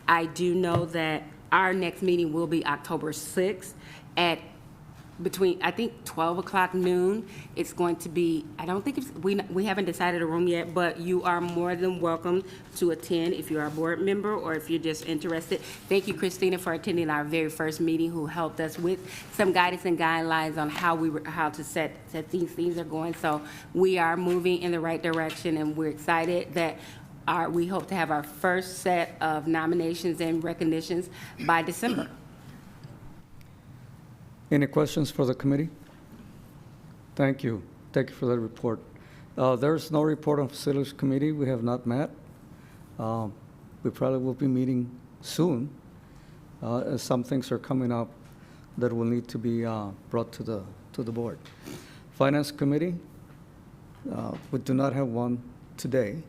I do know that our next meeting will be October 6th at between, I think, 12 o'clock noon. It's going to be, I don't think we haven't decided a room yet, but you are more than welcome to attend if you're a board member or if you're just interested. Thank you, Christina, for attending our very first meeting, who helped us with some guidance and guidelines on how to set these things are going. So we are moving in the right direction, and we're excited that we hope to have our first set of nominations and recognitions by December. Any questions for the committee? Thank you. Thank you for that report. There's no report on facilities committee. We have not met. We probably will be meeting soon, as some things are coming up that will need to be brought to the board. Finance committee, we do not have one today.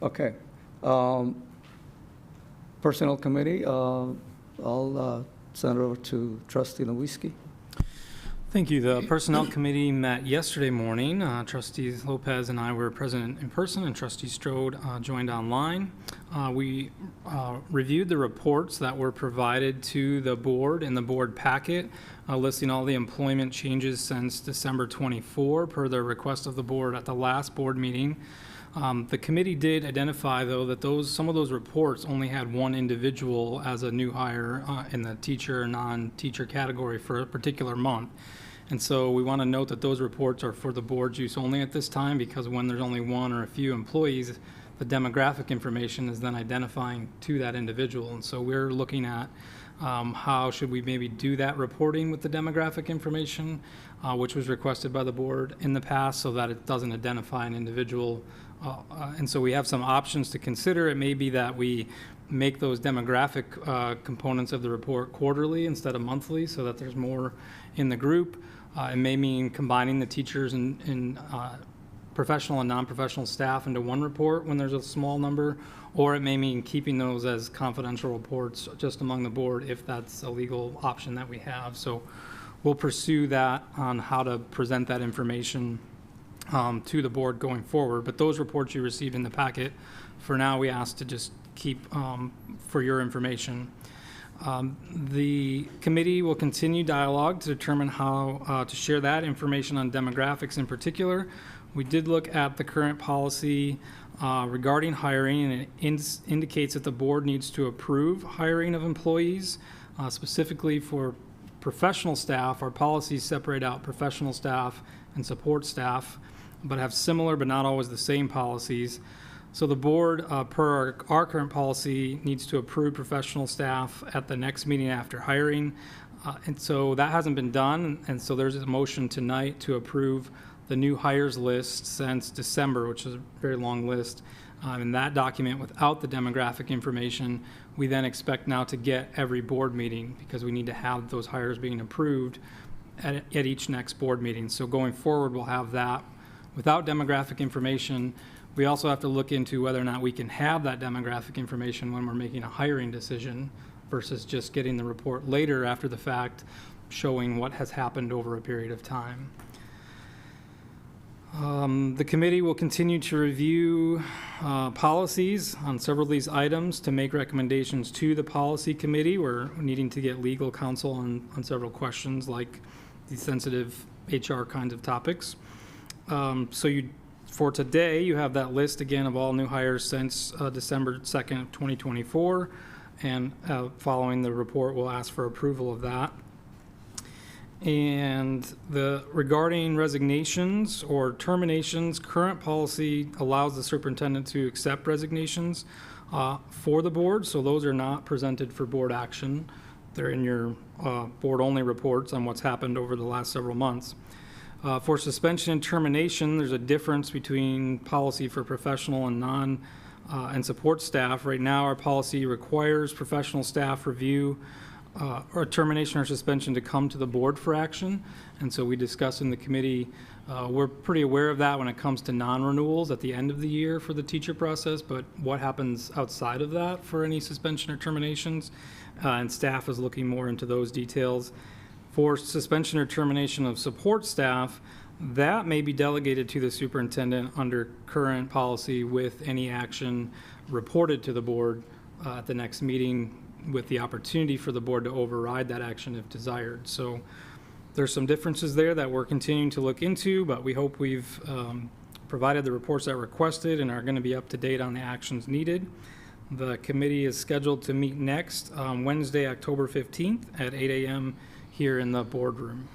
Okay. Personnel committee, I'll send it over to Trustee Nowitzki. Thank you. The Personnel Committee met yesterday morning. Trustee Lopez and I were present in person, and Trustee Strode joined online. We reviewed the reports that were provided to the board in the board packet, listing all the employment changes since December 24 per the request of the board at the last board meeting. The committee did identify, though, that some of those reports only had one individual as a new hire in the teacher, non-teacher category for a particular month. And so we want to note that those reports are for the board's use only at this time, because when there's only one or a few employees, the demographic information is then identifying to that individual. And so we're looking at how should we maybe do that reporting with the demographic information, which was requested by the board in the past, so that it doesn't identify an individual. And so we have some options to consider. It may be that we make those demographic components of the report quarterly instead of monthly, so that there's more in the group. It may mean combining the teachers and professional and non-professional staff into one report when there's a small number, or it may mean keeping those as confidential reports just among the board if that's a legal option that we have. So we'll pursue that on how to present that information to the board going forward. But those reports you received in the packet, for now we ask to just keep for your information. The committee will continue dialogue to determine how to share that information on demographics in particular. We did look at the current policy regarding hiring, and it indicates that the board needs to approve hiring of employees, specifically for professional staff. Our policies separate out professional staff and support staff, but have similar but not always the same policies. So the board, per our current policy, needs to approve professional staff at the next meeting after hiring. And so that hasn't been done, and so there's a motion tonight to approve the new hires list since December, which is a very long list. In that document, without the demographic information, we then expect now to get every board meeting, because we need to have those hires being approved at each next board meeting. So going forward, we'll have that without demographic information. We also have to look into whether or not we can have that demographic information when we're making a hiring decision versus just getting the report later after the fact. showing what has happened over a period of time. The committee will continue to review policies on several of these items to make recommendations to the policy committee. We're needing to get legal counsel on several questions like these sensitive HR kinds of topics. For today, you have that list again of all new hires since December 2nd, 2024. And following the report, we'll ask for approval of that. And regarding resignations or terminations, current policy allows the superintendent to accept resignations for the board. So those are not presented for board action. They're in your board-only reports on what's happened over the last several months. For suspension and termination, there's a difference between policy for professional and and support staff. Right now, our policy requires professional staff review or termination or suspension to come to the board for action. And so we discussed in the committee, we're pretty aware of that when it comes to non-renewals at the end of the year for the teacher process, but what happens outside of that for any suspension or terminations? And staff is looking more into those details. For suspension or termination of support staff, that may be delegated to the superintendent under current policy with any action reported to the board at the next meeting, with the opportunity for the board to override that action if desired. So there's some differences there that we're continuing to look into, but we hope we've provided the reports that requested and are going to be up to date on the actions needed. The committee is scheduled to meet next Wednesday, October 15th at 8 a.m. here in the boardroom.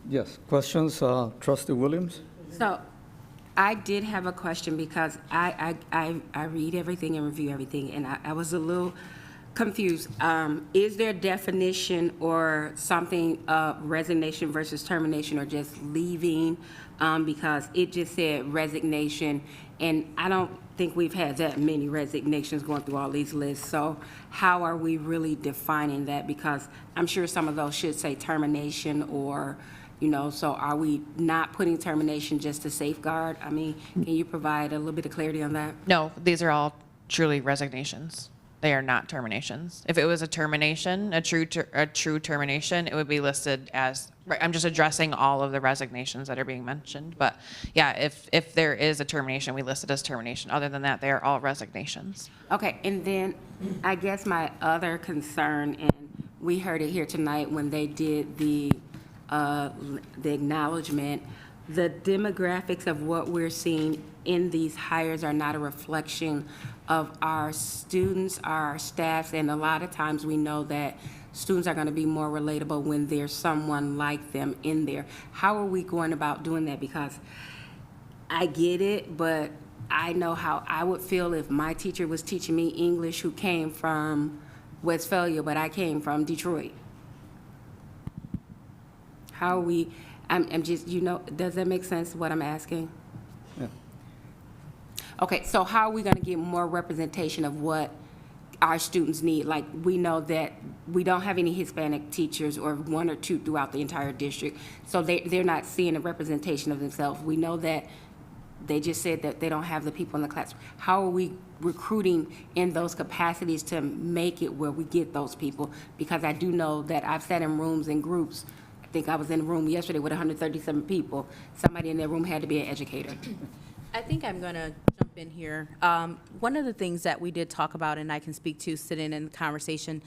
Yes, questions, Trustee Williams? So I did have a question because I read everything and review everything, and I was a little confused. Is there a definition or something of resignation versus termination or just leaving? Because it just said resignation, and I don't think we've had that many resignations going through all these lists. So how are we really defining that? Because I'm sure some of those should say termination or, so are we not putting termination just to safeguard? I mean, can you provide a little bit of clarity on that? No, these are all truly resignations. They are not terminations. If it was a termination, a true termination, it would be listed as, right, I'm just addressing all of the resignations that are being mentioned. But yeah, if there is a termination, we list it as termination. Other than that, they are all resignations. Okay, and then I guess my other concern, and we heard it here tonight when they did the acknowledgement, the demographics of what we're seeing in these hires are not a reflection of our students, our staffs, and a lot of times we know that students are going to be more relatable when there's someone like them in there. How are we going about doing that? Because I get it, but I know how I would feel if my teacher was teaching me English who came from Westphalia, but I came from Detroit. How are we, I'm just, does that make sense what I'm asking? Yeah. Okay, so how are we going to get more representation of what our students need? Like, we know that we don't have any Hispanic teachers or one or two throughout the entire district, so they're not seeing a representation of themselves. We know that they just said that they don't have the people in the classroom. How are we recruiting in those capacities to make it where we get those people? Because I do know that I've sat in rooms and groups. I think I was in a room yesterday with 137 people. Somebody in that room had to be an educator. I think I'm going to jump in here. One of the things that we did talk about, and I can speak to sitting in the conversation,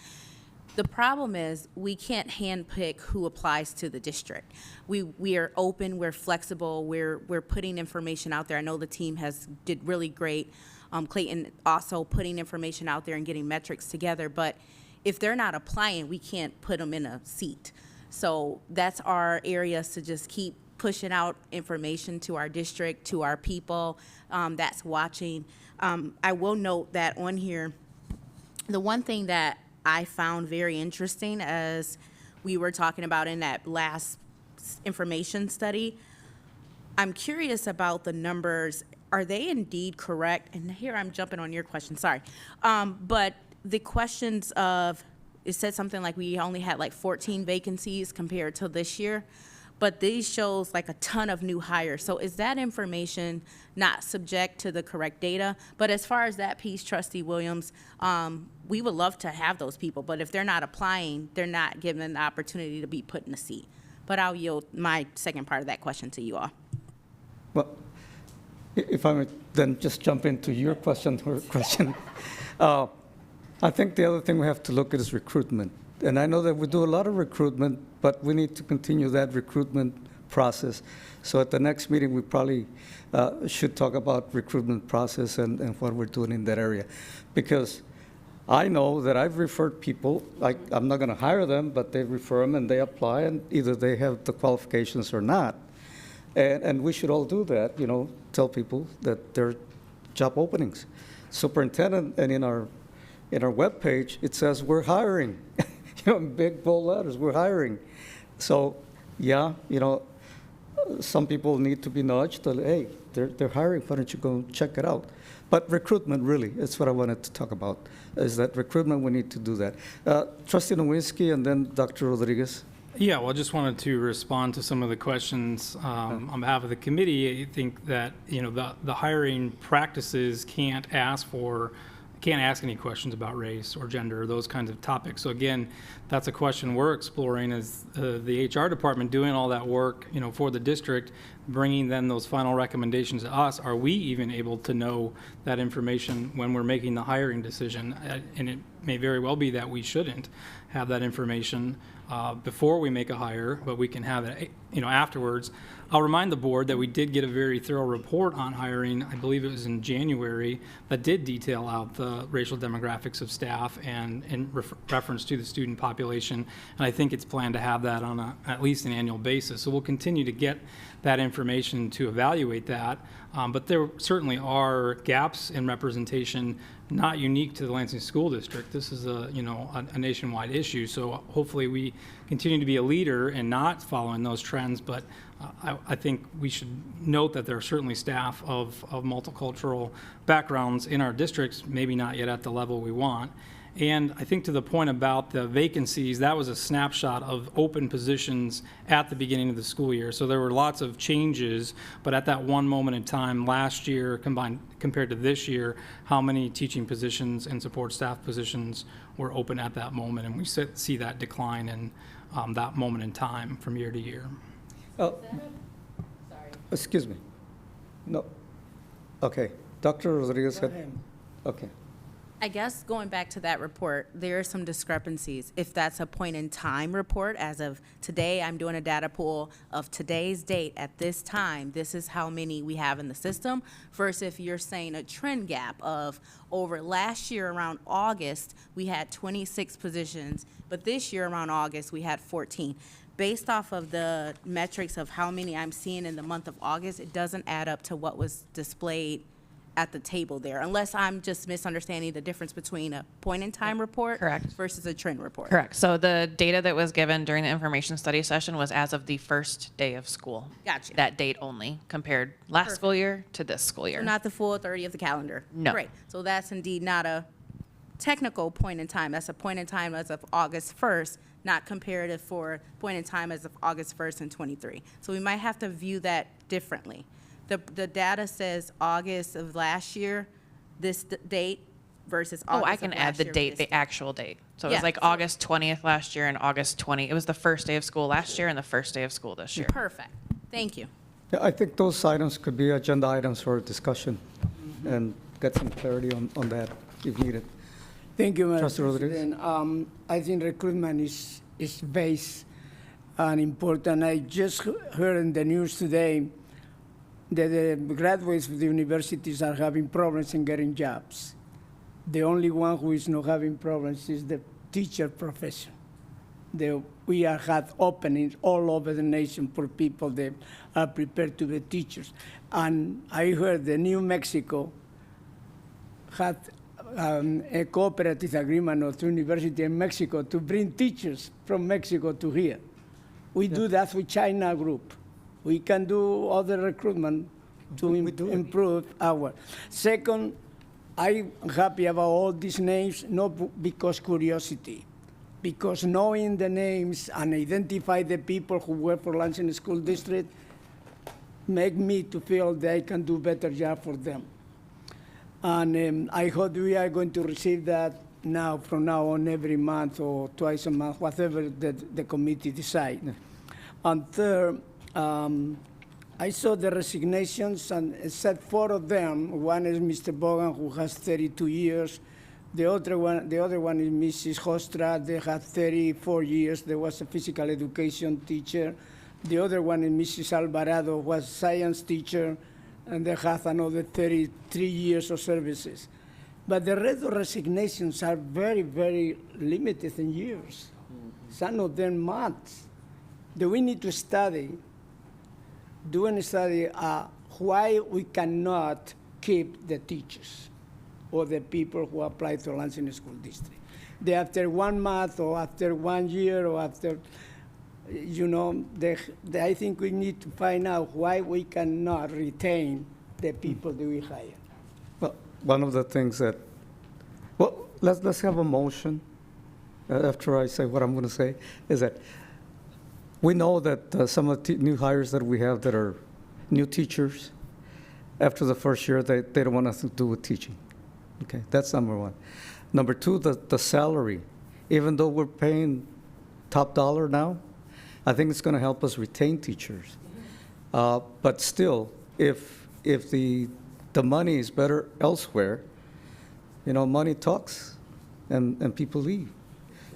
the problem is we can't handpick who applies to the district. We are open, we're flexible, we're putting information out there. I know the team did really great. Clayton also putting information out there and getting metrics together, but if they're not applying, we can't put them in a seat. So that's our areas to just keep pushing out information to our district, to our people that's watching. I will note that on here, the one thing that I found very interesting as we were talking about in that last information study, I'm curious about the numbers. Are they indeed correct? And here I'm jumping on your question, sorry. But the questions of, it said something like we only had like 14 vacancies compared to this year. but these shows like a ton of new hires. So is that information not subject to the correct data? But as far as that piece, Trustee Williams, we would love to have those people, but if they're not applying, they're not given the opportunity to be put in a seat. But I'll yield my second part of that question to you all. Well, if I may then just jump into your question or question. I think the other thing we have to look at is recruitment. And I know that we do a lot of recruitment, but we need to continue that recruitment process. So at the next meeting, we probably should talk about recruitment process and what we're doing in that area. Because I know that I've referred people, like I'm not going to hire them, but they refer them and they apply, and either they have the qualifications or not. And we should all do that, you know, tell people that there are job openings. Superintendent, and in our webpage, it says we're hiring. You know, in big bold letters, we're hiring. So, yeah, you know, some people need to be nudged. Hey, they're hiring. Why don't you go check it out? But recruitment, really, that's what I wanted to talk about. Is that recruitment? We need to do that. Trustee Nowinski, and then Dr. Rodriguez. Yeah, well, I just wanted to respond to some of the questions on behalf of the committee. I think that, you know, the hiring practices can't ask any questions about race or gender or those kinds of topics. So again, that's a question we're exploring as the HR department doing all that work, you know, for the district, bringing then those final recommendations to us. Are we even able to know that information when we're making the hiring decision? And it may very well be that we shouldn't have that information before we make a hire, but we can have it, you know, afterwards. I'll remind the board that we did get a very thorough report on hiring, I believe it was in January, that did detail out the racial demographics of staff and in reference to the student population. And I think it's planned to have that on at least an annual basis. So we'll continue to get that information to evaluate that. But there certainly are gaps in representation not unique to the Lansing School District. This is a nationwide issue. So hopefully we continue to be a leader and not following those trends. But I think we should note that there are certainly staff of multicultural backgrounds in our districts, maybe not yet at the level we want. And I think to the point about the vacancies, that was a snapshot of open positions at the beginning of the school year. So there were lots of changes, but at that one moment in time last year, compared to this year, how many teaching positions and support staff positions were open at that moment? And we see that decline in that moment in time from year to year. Excuse me. No. Okay. Dr. Rodriguez said. Okay. I guess going back to that report, there are some discrepancies. If that's a point in time report, as of today, I'm doing a data pool of today's date at this time, this is how many we have in the system, versus if you're saying a trend gap of over last year around August, we had 26 positions, but this year around August, we had 14. Based off of the metrics of how many I'm seeing in the month of August, it doesn't add up to what was displayed at the table there, unless I'm just misunderstanding the difference between a point-in-time report versus a trend report. Correct. So the data that was given during the information study session was as of the first day of school. Gotcha. That date only, compared last school year to this school year. So not the full 30 of the calendar? No. Great. So that's indeed not a technical point in time. That's a point in time as of August 1st, not comparative for point in time as of August 1st and 23. So we might have to view that differently. The data says August of last year, this date versus August of last year. I can add the date, the actual date. So it Yeah. was like August 20th last year and August 20. It was the first day of school last year and the first day of school this year. Perfect. Thank you. Yeah, I think those items could be agenda items for discussion and get some clarity on that if needed. Thank you, Madam Trustee Rodriguez. President. I think recruitment is based and important. I just heard in the news today that the graduates of the universities are having problems in getting jobs. The only one who is not having problems is the teacher profession. We have had openings all over the nation for people that are prepared to be teachers. And I heard that New Mexico had a cooperative agreement with the University in Mexico to bring teachers from Mexico to here. We do that with China Group. We can do other recruitment to improve our. Second, I'm happy about all these names, not because curiosity, because knowing the names and identify the people who work for Lansing School District make me to feel they can do better job for them. And I hope we are going to receive that now, from now on, every month or twice a month, whatever the committee decide. And third, I saw the resignations, and except 4 of them. One is Mr. Bogan, who has 32 years. The other one is Mrs. Hostra. They had 34 years. There was a physical education teacher. The other one is Mrs. Alvarado, was science teacher, and they have another 33 years of services. But the rest of resignations are very, very limited in years. Some of them months. Do we need to do a study why we cannot keep the teachers or the people who apply to Lansing School District? They, after 1 month or after 1 year or after, I think we need to find out why we cannot retain the people that we hire. Well, one of the things that, well, let's have a motion after I say what I'm going to say, is that we know that some of the new hires that we have that are new teachers, after the first year, they don't want nothing to do with teaching. Okay, that's number one. Number two, the salary. Even though we're paying top dollar now, I think it's going to help us retain teachers. But still, if the money is better elsewhere, money talks, and people leave.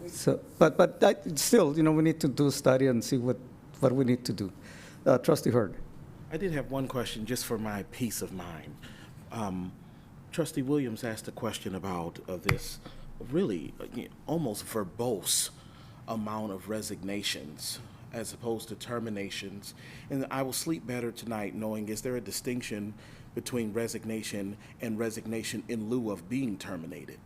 So, but still, we need to do a study and see what we need to do. Trustee Hurd. I did have one question just for my peace of mind. Trustee Williams asked a question about this really almost verbose amount of resignations as opposed to terminations. And I will sleep better tonight knowing, is there a distinction between resignation and resignation in lieu of being terminated?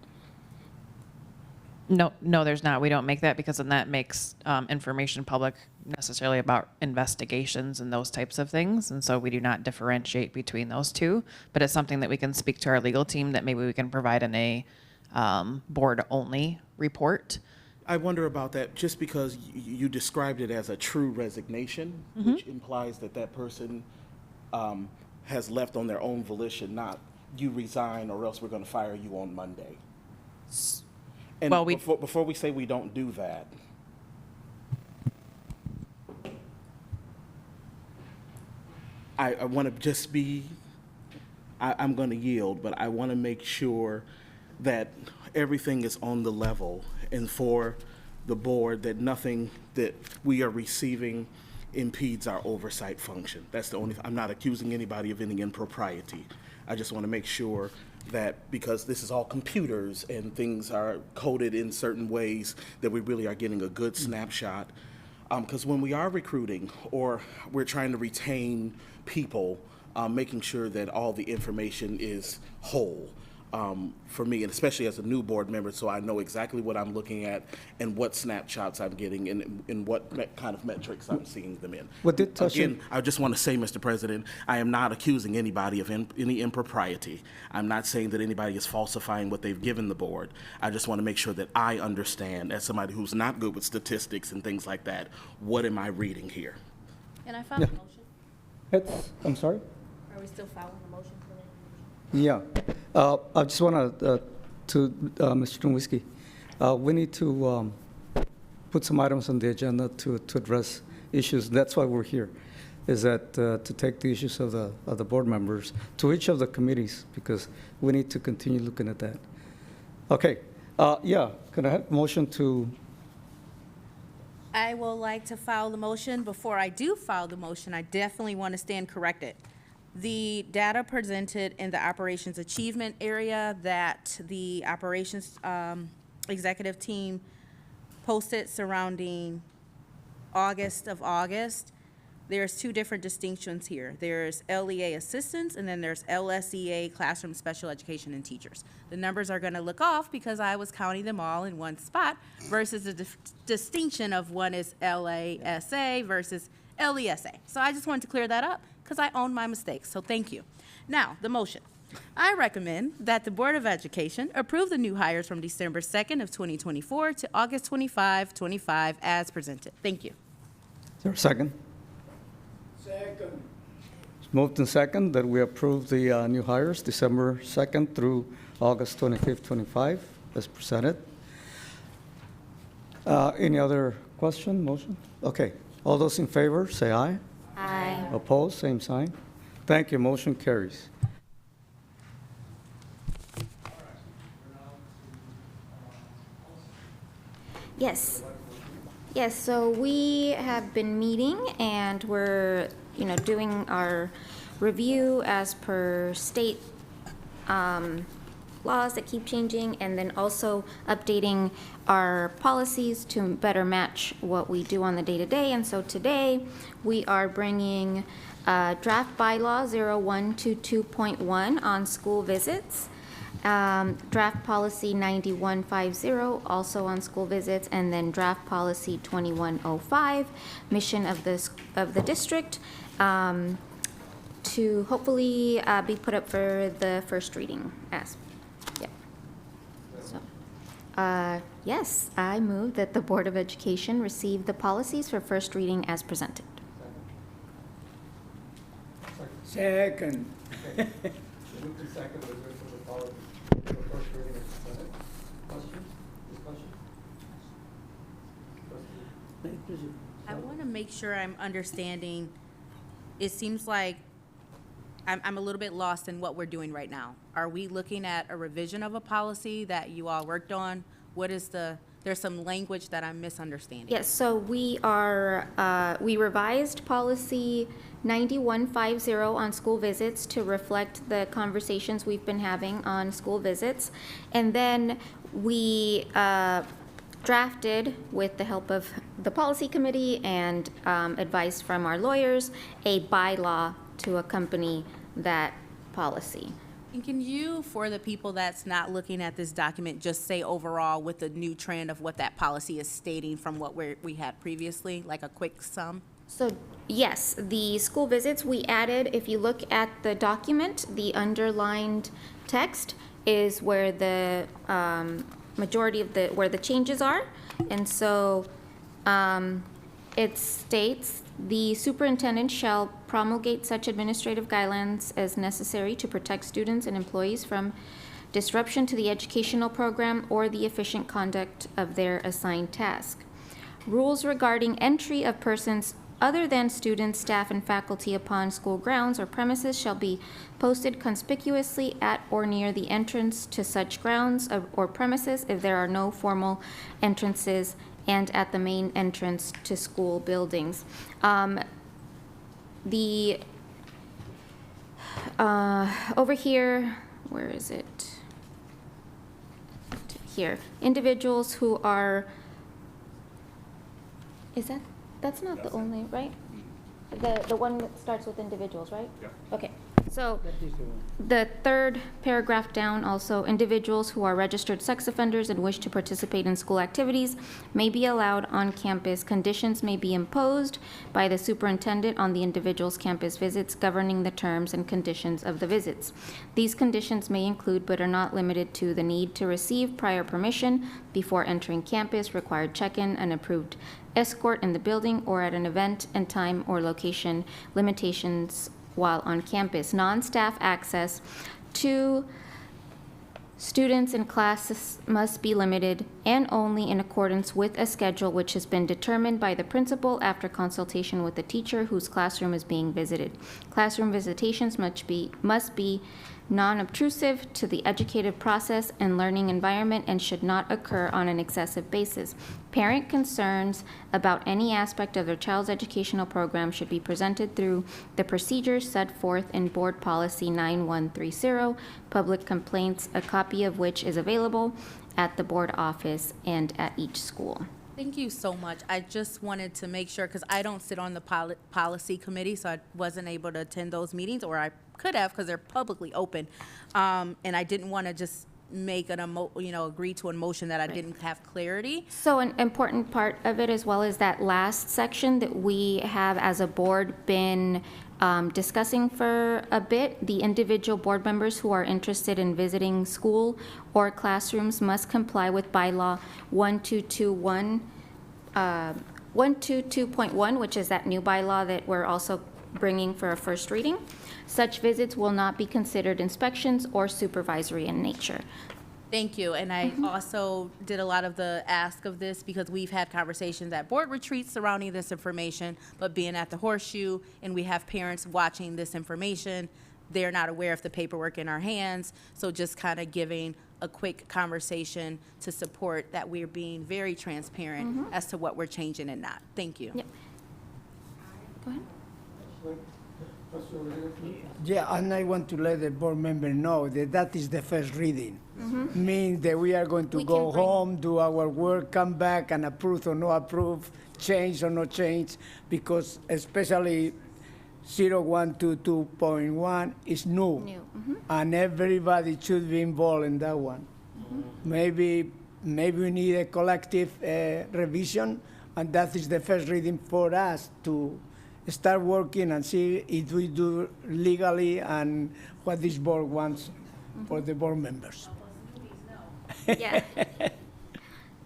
No, there's not. We don't make that because then that makes information public necessarily about investigations and those types of things. And so we do not differentiate between those two, but it's something that we can speak to our legal team that maybe we can provide in a board-only report. I wonder about that just because you described it as a true resignation, which implies that person has left on their own volition, not you resign or else we're going to fire you on Monday. And well, before we say we don't do that, I want to just be, I'm going to yield, but I want to make sure that everything is on the level and for the board that nothing that we are receiving impedes our oversight function. That's the only, I'm not accusing anybody of any impropriety. I just want to make sure that because this is all computers and things are coded in certain ways that we really are getting a good snapshot. Because when we are recruiting or we're trying to retain people, making sure that all the information is whole for me, and especially as a new board member, so I know exactly what I'm looking at and what snapshots I'm getting and what kind of metrics I'm seeing them in. Again, I just want to say, Mr. President, I am not accusing anybody of any impropriety. I'm not saying that anybody is falsifying what they've given the board. I just want to make sure that I understand, as somebody who's not good with statistics and things like that, what am I reading here? Can I file a motion? I'm sorry? Are we still filing the motion for that? Yeah. I just want to Mr. Nowinski, we need to put some items on the agenda to address issues. That's why we're here, is that to take the issues of the board members to each of the committees, because we need to continue looking at that. Okay. Yeah. Can I have a motion to? I will like to file the motion. Before I do file the motion, I definitely want to stand corrected. The data presented in the operations achievement area that the operations executive team posted surrounding August, there's two different distinctions here. There's LEA assistants and then there's LSEA classroom special education and teachers. The numbers are going to look off because I was counting them all in one spot versus the distinction of one is LASA versus LESA. So I just wanted to clear that up because I own my mistakes, so thank you. Now, the motion. I recommend that the Board of Education approve the new hires from December 2nd of 2024 to August 25 as presented. Thank you. Is there a second? Second. It's moved and second that we approve the new hires December 2nd through August 25th, 25, as presented. Any other question, motion? Okay. All those in favor, say aye. Aye. Opposed, same sign. Thank you, motion carries. Yes. Yes, so we have been meeting and we're, doing our review as per state laws that keep changing, and then also updating our policies to better match what we do on the day-to-day. And so today, we are bringing draft bylaw 0122.1 on school visits, draft policy 9150 also on school visits, and then draft policy 2105, mission of the district, to hopefully be put up for the first reading. Yes, I move that the Board of Education receive the policies for first reading as presented. Second. I want to make sure I'm understanding. It seems like I'm a little bit lost in what we're doing right now. Are we looking at a revision of a policy that you all worked on? What is there's some language that I'm misunderstanding. Yes, so we revised policy 9150 on school visits to reflect the conversations we've been having on school visits. And then we drafted, with the help of the policy committee and advice from our lawyers, a bylaw to accompany that policy. And can you, for the people that's not looking at this document, just say overall with the new trend of what that policy is stating from what we had previously, like a quick sum? So yes, the school visits we added, if you look at the document, the underlined text is where the majority of where the changes are. And so it states, the superintendent shall promulgate such administrative guidelines as necessary to protect students and employees from disruption to the educational program or the efficient conduct of their assigned task. Rules regarding entry of persons other than students, staff, and faculty upon school grounds or premises shall be posted conspicuously at or near the entrance to such grounds or premises if there are no formal entrances, and at the main entrance to school buildings. Over here, where is it? Here, individuals who are, that's not the only, right? The one that starts with individuals, right? Yeah. Okay, so the third paragraph down also, individuals who are registered sex offenders and wish to participate in school activities may be allowed on campus. Conditions may be imposed by the superintendent on the individual's campus visits, governing the terms and conditions of the visits. These conditions may include, but are not limited to, the need to receive prior permission before entering campus, required check-in, an approved escort in the building or at an event and time or location, limitations while on campus, non-staff access to students and classes must be limited and only in accordance with a schedule which has been determined by the principal after consultation with the teacher whose classroom is being visited. Classroom visitations must be non-obtrusive to the educative process and learning environment and should not occur on an excessive basis. Parent concerns about any aspect of their child's educational program should be presented through the procedures set forth in Board Policy 9130, public complaints, a copy of which is available at the board office and at each school. Thank you so much. I just wanted to make sure, because I don't sit on the policy committee, so I wasn't able to attend those meetings, or I could have because they're publicly open. And I didn't want to just make agree to a motion that I didn't have clarity. So an important part of it as well is that last section that we have as a board been discussing for a bit. The individual board members who are interested in visiting school or classrooms must comply with bylaw 122.1, which is that new bylaw that we're also bringing for a first reading. Such visits will not be considered inspections or supervisory in nature. Thank you. And I also did a lot of the ask of this because we've had conversations at board retreats surrounding this information, but being at the Horseshoe and we have parents watching this information, they're not aware of the paperwork in our hands. So just kind of giving a quick conversation to support that we're being very transparent as to what we're changing and not. Thank you. Yep. Go ahead. Yeah, and I want to let the board member know that that is the first reading. Means that we are going to We go can bring- home, do our work, come back and approve or no approve, change or no change, because especially 0122.1 is new. And everybody should be involved in that one. Maybe we need a collective revision, and that is the first reading for us to start working and see if we do legally and what this board wants for the board members. Yeah.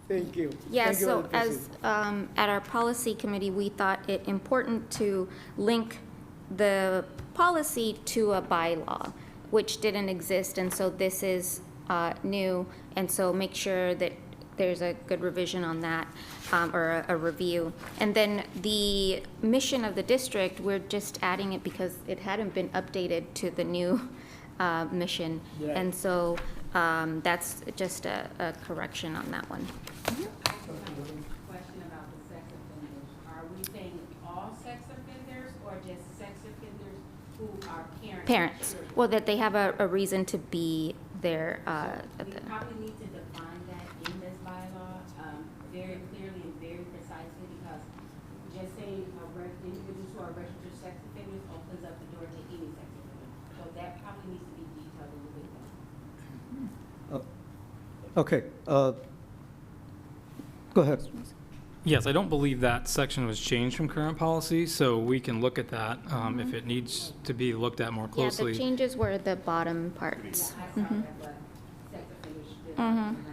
Thank you. Yeah, Thank you, so Madam as, President. at our policy committee, we thought it important to link the policy to a bylaw, which didn't exist, and so this is new, and so make sure that there's a good revision on that, or a review. And then the mission of the district, we're just adding it because it hadn't been updated to the new mission. Yeah. And so that's just a correction on that one. Question about the sex offenders. Are we saying all sex offenders or just sex offenders who are parents? Parents, well, that they have a reason to be there. We probably need to define that in this bylaw very clearly and very precisely, because just saying individuals who are registered sex offenders opens up the door to any sex offender. So that probably needs to be detailed a little bit more. Okay, go ahead. Yes, I don't believe that section was changed from current policy, so we can look at that if it needs to be looked at more Yeah, closely. the changes were the bottom parts. I saw that, but sex offenders should. I'm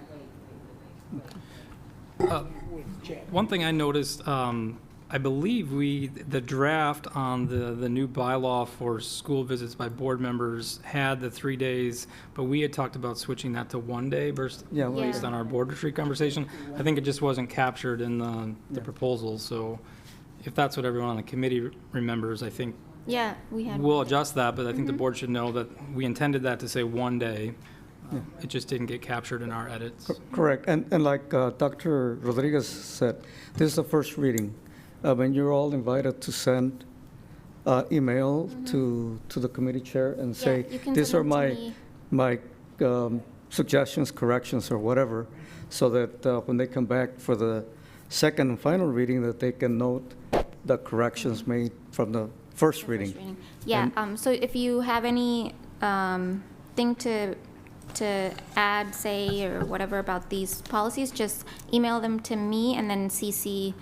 like, wait. One thing I noticed, I believe the draft on the new bylaw for school visits by board members had the 3 days, but we had talked about switching that to 1 day based Yeah, well, based on our board retreat conversation. I think it just wasn't captured in the proposal, so if that's what everyone on the committee remembers, I think Yeah, we had. we'll adjust that, but I think the board should know that we intended that to say 1 day. It just didn't get captured in our edits. Correct, and like Dr. Rodriguez said, this is the first reading. And you're all invited to send email to the committee chair and say, you can these send are them to my suggestions, corrections, or whatever, so that when they come back for the second and final reading, that they can note the corrections made from the first reading. Yeah, so if you have any thing to add, say, or whatever about these policies, just email them to me and then CC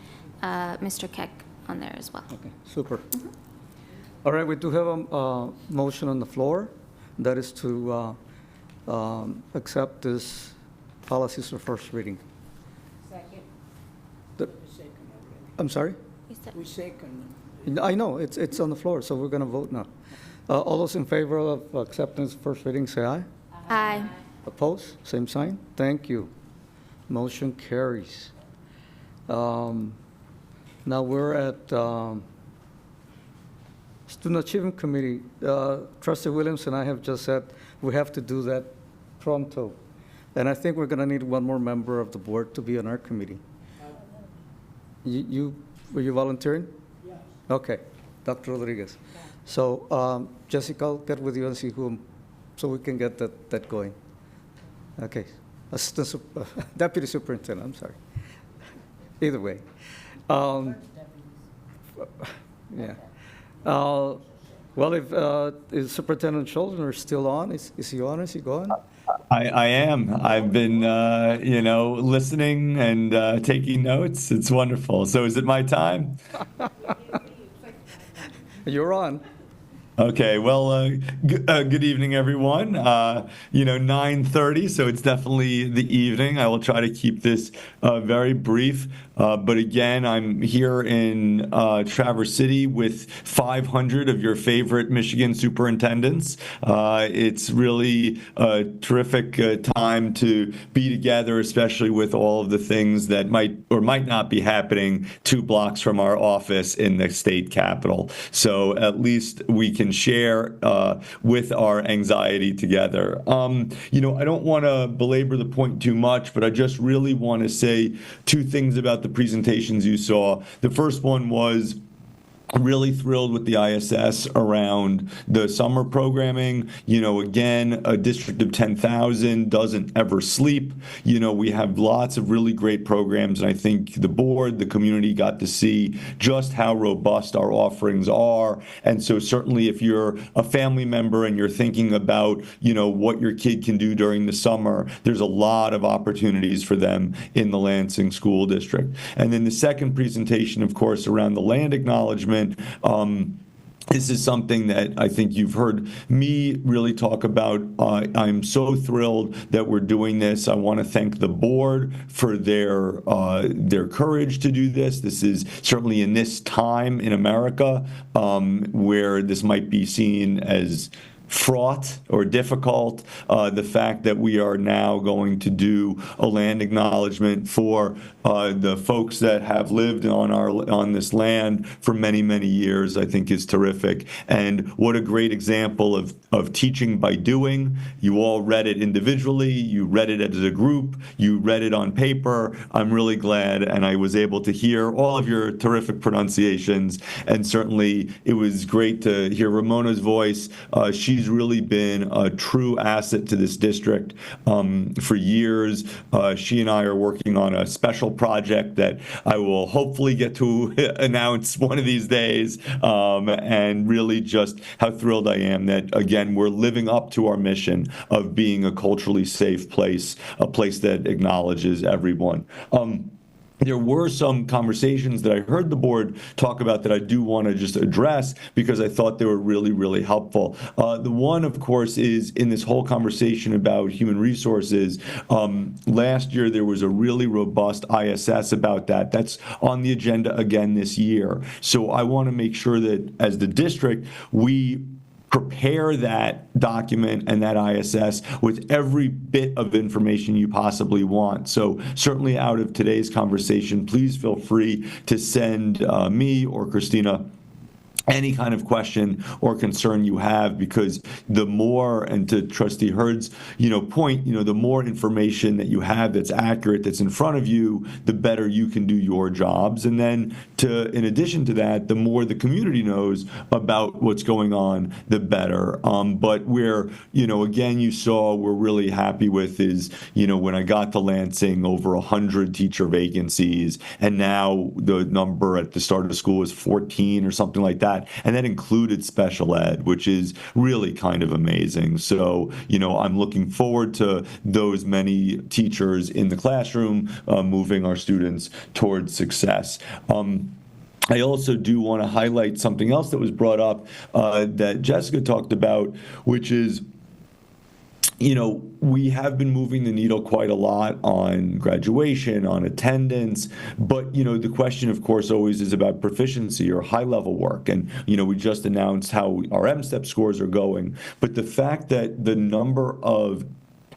Mr. Keck on there as well. Okay, super. All right, we do have a motion on the floor. That is to accept this policies for first reading. Second. I'm sorry? We second. I know, it's on the floor, so we're going to vote now. All those in favor of acceptance first reading, say aye. Aye. Opposed? Same sign? Thank you. Motion carries. Now we're at Student Achievement Committee. Trustee Williams and I have just said we have to do that pronto. And I think we're going to need one more member of the board to be on our committee. Were you volunteering? Yes. Okay, Dr. Rodriguez. So Jessica, I'll get with you and see whom, so we can get that going. Okay, Deputy Superintendent, I'm sorry. Either way. Yeah. Well, if Superintendent Schulden is still on, is he on? Is he gone? I am. I've been, listening and taking notes. It's wonderful. So is it my time? You're on. Okay, well, good evening, everyone. 9:30, so it's definitely the evening. I will try to keep this very brief. But again, I'm here in Traverse City with 500 of your favorite Michigan superintendents. It's really a terrific time to be together, especially with all of the things that might or might not be happening 2 blocks from our office in the state capitol. So at least we can share with our anxiety together. I don't want to belabor the point too much, but I just really want to say 2 things about the presentations you saw. The first one was really thrilled with the ISS around the summer programming. Again, a district of 10,000 doesn't ever sleep. We have lots of really great programs, and I think the board, the community got to see just how robust our offerings are. And so certainly if you're a family member and you're thinking about, what your kid can do during the summer, there's a lot of opportunities for them in the Lansing School District. And then the second presentation, of course, around the land acknowledgement. This is something that I think you've heard me really talk about. I'm so thrilled that we're doing this. I want to thank the board for their courage to do this. This is certainly in this time in America where this might be seen as fraught or difficult. The fact that we are now going to do a land acknowledgement for the folks that have lived on this land for many, many years, I think is terrific. And what a great example of teaching by doing. You all read it individually, you read it as a group, you read it on paper. I'm really glad, and I was able to hear all of your terrific pronunciations, and certainly it was great to hear Ramona's voice. She's really been a true asset to this district for years. She and I are working on a special project that I will hopefully get to announce one of these days, and really just how thrilled I am that, again, we're living up to our mission of being a culturally safe place, a place that acknowledges everyone. There were some conversations that I heard the board talk about that I do want to just address because I thought they were really, really helpful. The one, of course, is in this whole conversation about human resources. Last year, there was a really robust ISS about that. That's on the agenda again this year. So I want to make sure that as the district, we prepare that document and that ISS with every bit of information you possibly want. So certainly out of today's conversation, please feel free to send me or Christina any kind of question or concern you have, because the more, and to Trustee Hurd's, point, the more information that you have that's accurate, that's in front of you, the better you can do your jobs. And then in addition to that, the more the community knows about what's going on, the better. But where, again, you saw we're really happy with is, when I got to Lansing, over 100 teacher vacancies, and now the number at the start of the school is 14 or something like that. And that included special ed, which is really kind of amazing. So, I'm looking forward to those many teachers in the classroom moving our students towards success. I also do want to highlight something else that was brought up that Jessica talked about, which is, we have been moving the needle quite a lot on graduation, on attendance, but, the question, of course, always is about proficiency or high-level work. And, we just announced how our MSTEP scores are going, but the fact that the number of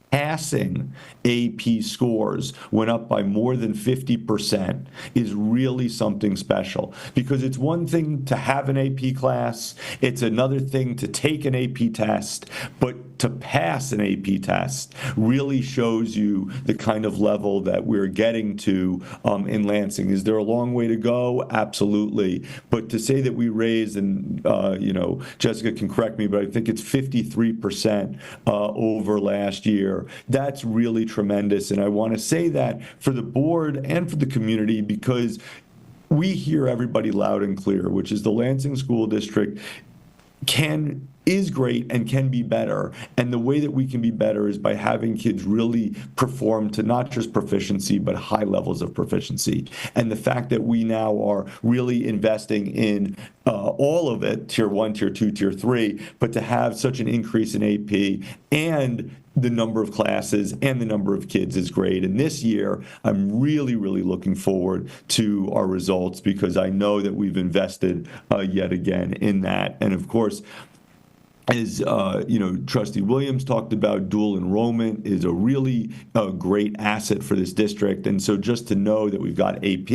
passing AP scores went up by more than 50% is really something special, because it's one thing to have an AP class, it's another thing to take an AP test, but to pass an AP test really shows you the kind of level that we're getting to in Lansing. Is there a long way to go? Absolutely. But to say that we raised, and Jessica can correct me, but I think it's 53% over last year. That's really tremendous. And I want to say that for the board and for the community, because we hear everybody loud and clear, which is the Lansing School District can is great and can be better. And the way that we can be better is by having kids really perform to not just proficiency, but high levels of proficiency. And the fact that we now are really investing in all of it, tier 1, tier 2, tier 3, but to have such an increase in AP and the number of classes and the number of kids is great. And this year, I'm really, really looking forward to our results because I know that we've invested yet again in that. And of course, as Trustee Williams talked about, dual enrollment is a really great asset for this district. And so just to know that we've got AP,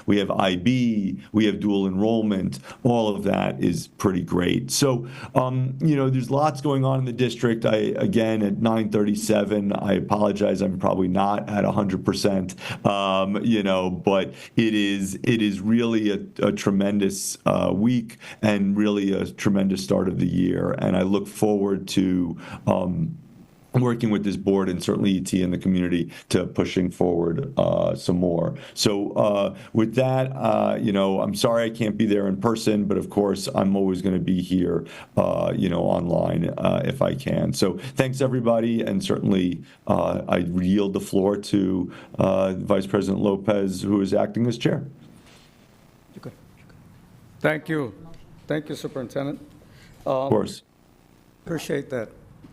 we have IB, we have dual enrollment, all of that is pretty great. So, there's lots going on in the district. Again, at 9:37, I apologize, I'm probably not at 100%, but it is really a tremendous week and really a tremendous start of the year. And I look forward to working with this board and certainly ET and the community to pushing forward some more. So with that, I'm sorry I can't be there in person, but of course I'm always going to be here, online if I can. So thanks everybody, and certainly I yield the floor to Vice President Lopez, who is acting as chair. Thank you. Thank you, Superintendent. Of course. Appreciate that.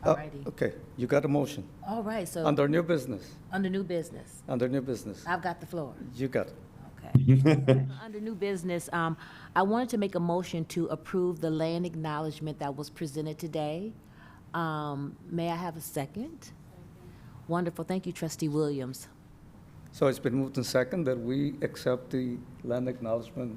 Alrighty. Okay, you got a motion. All right, so. Under new business. Under new business. Under new business. I've got the floor. You got it. Okay. Under new business, I wanted to make a motion to approve the land acknowledgement that was presented today. May I have a second? Wonderful. Thank you, Trustee Williams. So it's been moved and second that we accept the land acknowledgement.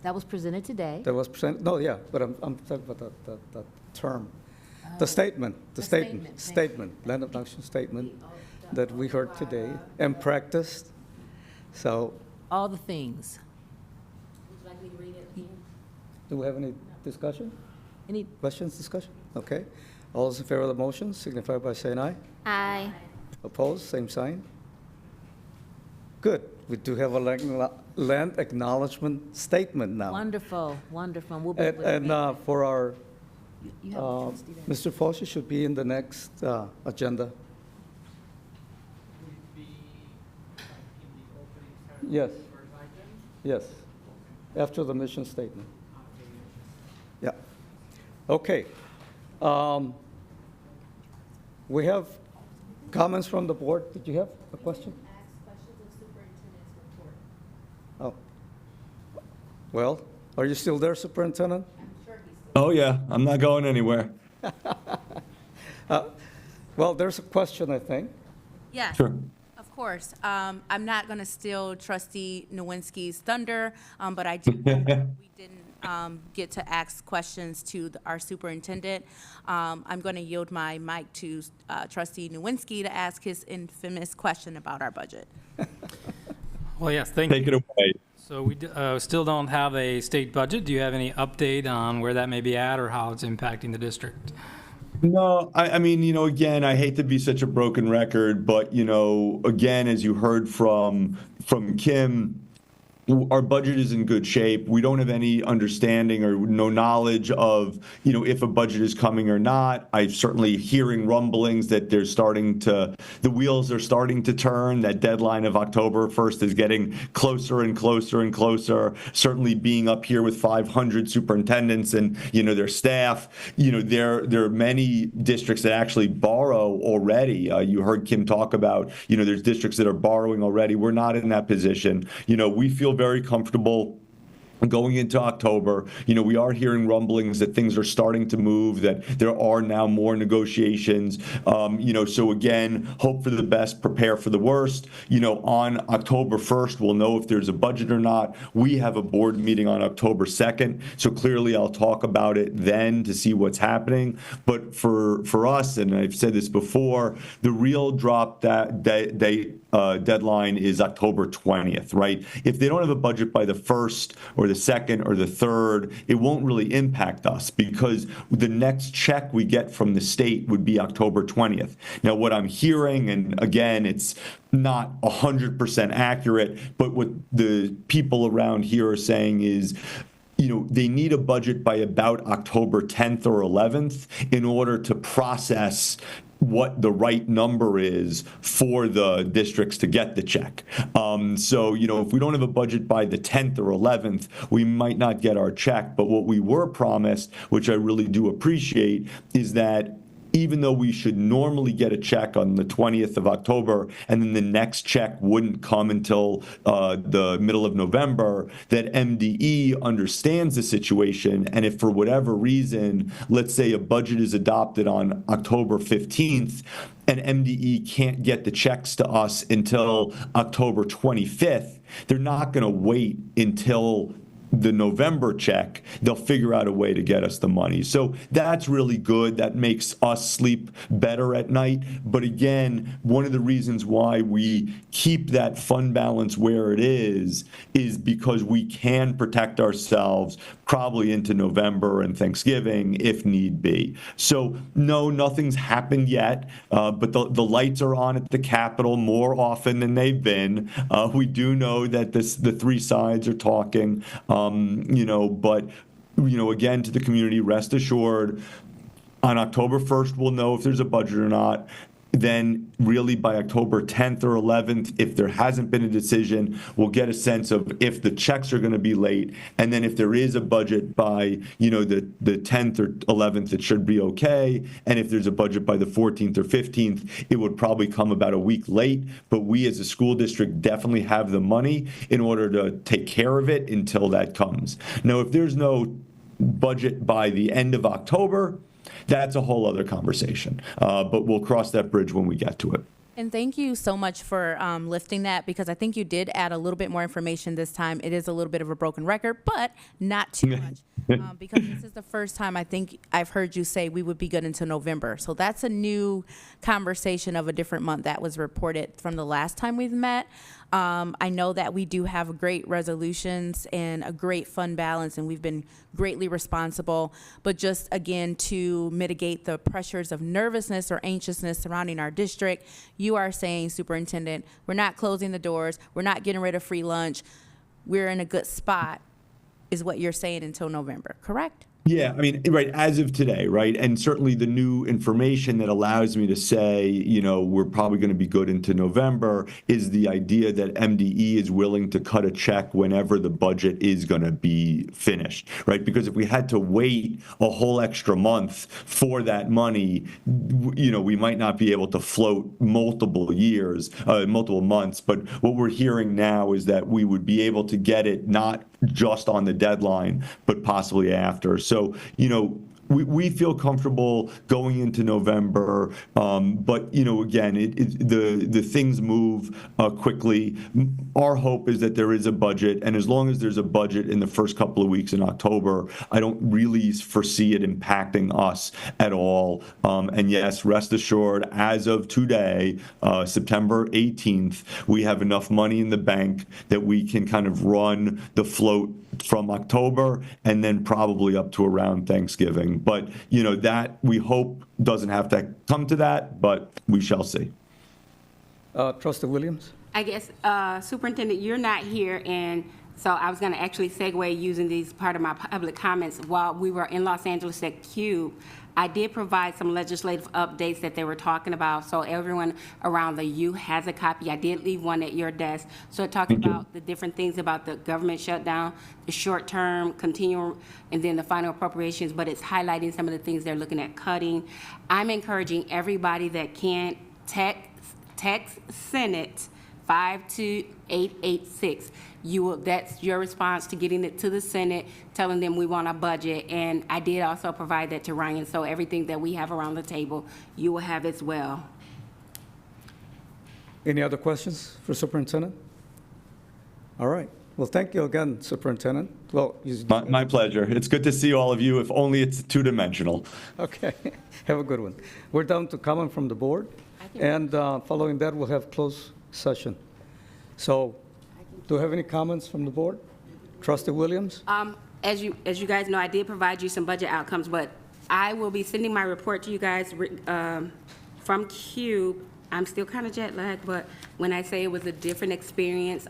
That was presented today. That was presented, no, yeah, but I'm talking about that term. The statement, land acknowledgement statement that we heard today and practiced. So. All the things. Would you like me to read it again? Do we have any discussion? Any questions, discussion? Okay. All those in favor of the motion signify by saying aye. Aye. Opposed, same sign. Good. We do have a land acknowledgement statement now. Wonderful, wonderful. We'll be And for our, you have a trustee there. Mr. Foster should be in the next agenda. Yes. Yes. After the mission statement. Yeah. Okay. We have comments from the board. Did you have a question? Oh. Well, are you still there, Superintendent? Oh, yeah. I'm not going anywhere. Well, there's a question, I think. Yes. Sure. Of course. I'm not going to steal Trustee Nowinski's thunder, but I do we didn't get to ask questions to our superintendent. I'm going to yield my mic to Trustee Nowinski to ask his infamous question about our budget. Well, yes, thank you. Take it away. So we still don't have a state budget. Do you have any update on where that may be at or how it's impacting the district? No, I mean, again, I hate to be such a broken record, but, again, as you heard from Kim, our budget is in good shape. We don't have any understanding or no knowledge of, if a budget is coming or not. I'm certainly hearing rumblings that the wheels are starting to turn. That deadline of October 1st is getting closer and closer and closer. Certainly being up here with 500 superintendents and, their staff, there are many districts that actually borrow already. You heard Kim talk about, there's districts that are borrowing already. We're not in that position. We feel very comfortable going into October. We are hearing rumblings that things are starting to move, that there are now more negotiations. So again, hope for the best, prepare for the worst. On October 1st, we'll know if there's a budget or not. We have a board meeting on October 2nd, so clearly I'll talk about it then to see what's happening. But for us, and I've said this before, the real drop deadline is October 20th, right? If they don't have a budget by the 1st or the 2nd or the 3rd, it won't really impact us because the next check we get from the state would be October 20th. Now, what I'm hearing, and again, it's not 100% accurate, but what the people around here are saying is they need a budget by about October 10th or 11th in order to process what the right number is for the districts to get the check. So, if we don't have a budget by the 10th or 11th, we might not get our check. But what we were promised, which I really do appreciate, is that even though we should normally get a check on the 20th of October, and then the next check wouldn't come until the middle of November, that MDE understands the situation, and if for whatever reason, let's say a budget is adopted on October 15th, and MDE can't get the checks to us until October 25th, they're not going to wait until the November check. They'll figure out a way to get us the money. So that's really good. That makes us sleep better at night. But again, one of the reasons why we keep that fund balance where it is because we can protect ourselves probably into November and Thanksgiving if need be. So no, nothing's happened yet, but the lights are on at the Capitol more often than they've been. We do know that the three sides are talking. But again, to the community, rest assured, on October 1st, we'll know if there's a budget or not. Then really by October 10th or 11th, if there hasn't been a decision, we'll get a sense of if the checks are going to be late. And then if there is a budget by, the 10th or 11th, it should be okay. And if there's a budget by the 14th or 15th, it would probably come about a week late. But we as a school district definitely have the money in order to take care of it until that comes. Now, if there's no budget by the end of October, that's a whole other conversation, but we'll cross that bridge when we get to it. And thank you so much for lifting that, because I think you did add a little bit more information this time. It is a little bit of a broken record, but not too much, because this is the first time I think I've heard you say we would be good until November. So that's a new conversation of a different month that was reported from the last time we've met. I know that we do have great resolutions and a great fund balance, and we've been greatly responsible. But just again, to mitigate the pressures of nervousness or anxiousness surrounding our district, you are saying, Superintendent, we're not closing the doors, we're not getting rid of free lunch, we're in a good spot, is what you're saying until November, correct? Yeah, I mean, right, as of today, right? And certainly the new information that allows me to say, we're probably going to be good into November is the idea that MDE is willing to cut a check whenever the budget is going to be finished, right? Because if we had to wait a whole extra month for that money, we might not be able to float multiple months. But what we're hearing now is that we would be able to get it not just on the deadline, but possibly after. So, we feel comfortable going into November, but again, the things move quickly. Our hope is that there is a budget, and as long as there's a budget in the first couple of weeks in October, I don't really foresee it impacting us at all. And yes, rest assured, as of today, September 18th, we have enough money in the bank that we can kind of run the float from October and then probably up to around Thanksgiving. But, that we hope doesn't have to come to that, but we shall see. Trustee Williams? I guess, Superintendent, you're not here, and so I was going to actually segue using these part of my public comments. While we were in Los Angeles at CUBE, I did provide some legislative updates that they were talking about, so everyone around the U has a copy. I did leave one at your desk. So it talked about the different things about the government shutdown, the short-term, continuum, and then the final appropriations, but it's highlighting some of the things they're looking at cutting. I'm encouraging everybody that can text Senate 52886. That's your response to getting it to the Senate, telling them we want a budget. And I did also provide that to Ryan, so everything that we have around the table, you will have as well. Any other questions for Superintendent? All right. Well, thank you again, Superintendent. Well, my pleasure. It's good to see all of you, if only it's two-dimensional. Okay. Have a good one. We're down to comment from the board, and following that, we'll have closed session. So, do you have any comments from the board? Trustee Williams? As you guys know, I did provide you some budget outcomes, but I will be sending my report to you guys from CUBE. I'm still kind of jet lagged, but when I say it was a different experience,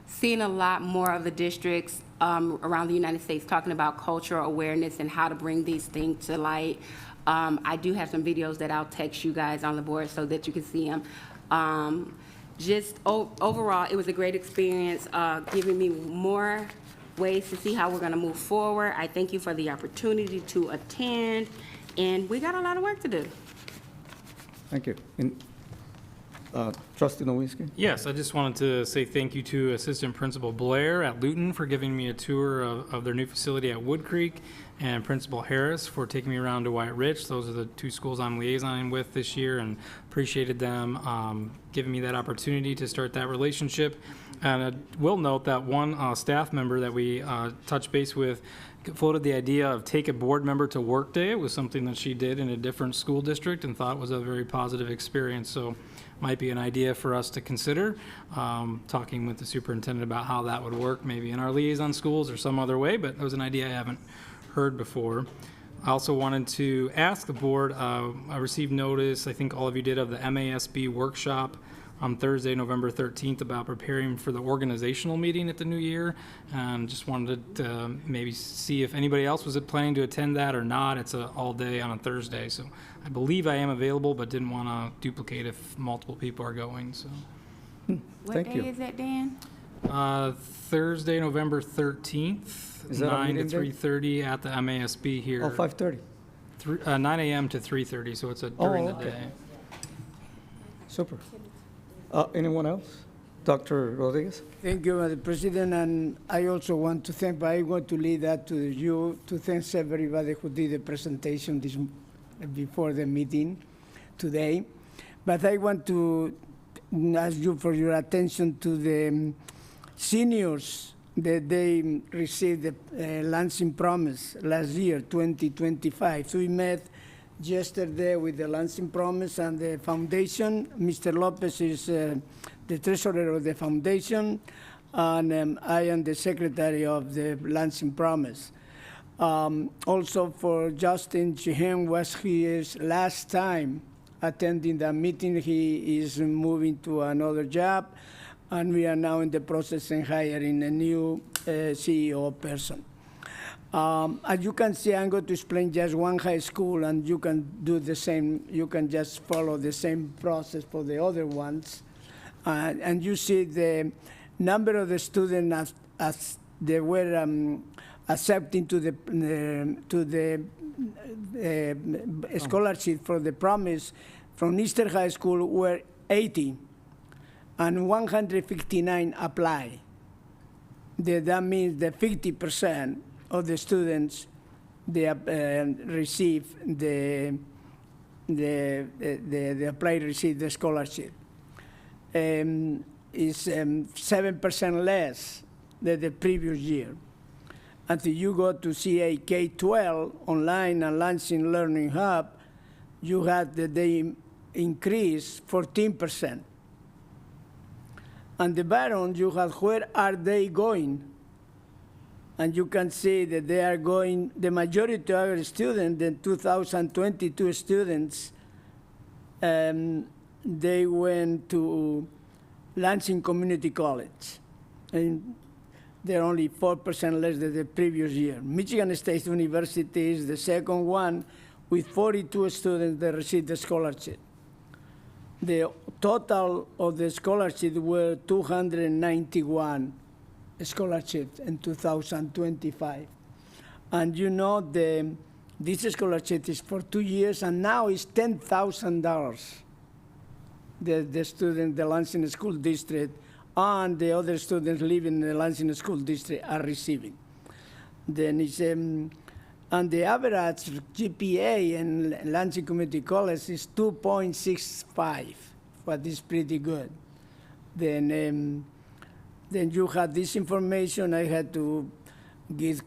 seeing a lot more of the districts around the United States talking about cultural awareness and how to bring these things to light. I do have some videos that I'll text you guys on the board so that you can see them. Overall, it was a great experience, giving me more ways to see how we're going to move forward. I thank you for the opportunity to attend, and we got a lot of work to do. Thank you. Trustee Nowinski? Yes, I just wanted to say thank you to Assistant Principal Blair at Luton for giving me a tour of their new facility at Wood Creek, and Principal Harris for taking me around to White Ridge. Those are the two schools I'm liaisoning with this year, and appreciated them giving me that opportunity to start that relationship. And I will note that one staff member that we touched base with floated the idea of take a board member to work day. It was something that she did in a different school district and thought was a very positive experience. So might be an idea for us to consider, talking with the superintendent about how that would work, maybe in our liaison schools or some other way, but it was an idea I haven't heard before. I also wanted to ask the board, I received notice, I think all of you did, of the MASB workshop on Thursday, November 13th, about preparing for the organizational meeting at the new year. And just wanted to maybe see if anybody else was planning to attend that or not. It's all day on a Thursday, so I believe I am available, but didn't want to duplicate if multiple people are going. So, What day is that, Dan? Thursday, November 13th, Is that a 9 to meeting day? 3:30 at the MASB here. Oh, 5:30. 9 a.m. to 3:30, so it's during okay. the day. Super. Anyone else? Dr. Rodriguez? Thank you, Madam President, and I also want to thank, but I want to leave that to you, to thank everybody who did the presentation before the meeting today. But I want to ask you for your attention to the seniors that they received the Lansing Promise last year, 2025. So we met yesterday with the Lansing Promise and the foundation. Mr. Lopez is the treasurer of the foundation, and I am the secretary of the Lansing Promise. Also for Justin Chihen was his last time attending the meeting. He is moving to another job, and we are now in the process of hiring a new CEO person. As you can see, I'm going to explain just one high school, and you can do the same. You can just follow the same process for the other ones. And you see the number of the students as they were accepting to the scholarship for the Promise from Eastern High School were 80, and 159 apply. That means that 50% of the students they receive the apply receive the scholarship. Is 7% less than the previous year. Until you go to CAK-12 online and Lansing Learning Hub, you had that they increase 14%. And the bottom, you have where are they going? And you can see that they are going, the majority of our students, the 2022 students, they went to Lansing Community College. And they're only 4% less than the previous year. Michigan State University is the second one with 42 students that received the scholarship. The total of the scholarship were 291 scholarships in 2025. And you know, this scholarship is for 2 years, and now it's $10,000. The student, the Lansing School District, and the other students living in the Lansing School District are receiving. Then it's, and the average GPA in Lansing Community College is 2.65, but it's pretty good. Then you had this information. I had to give,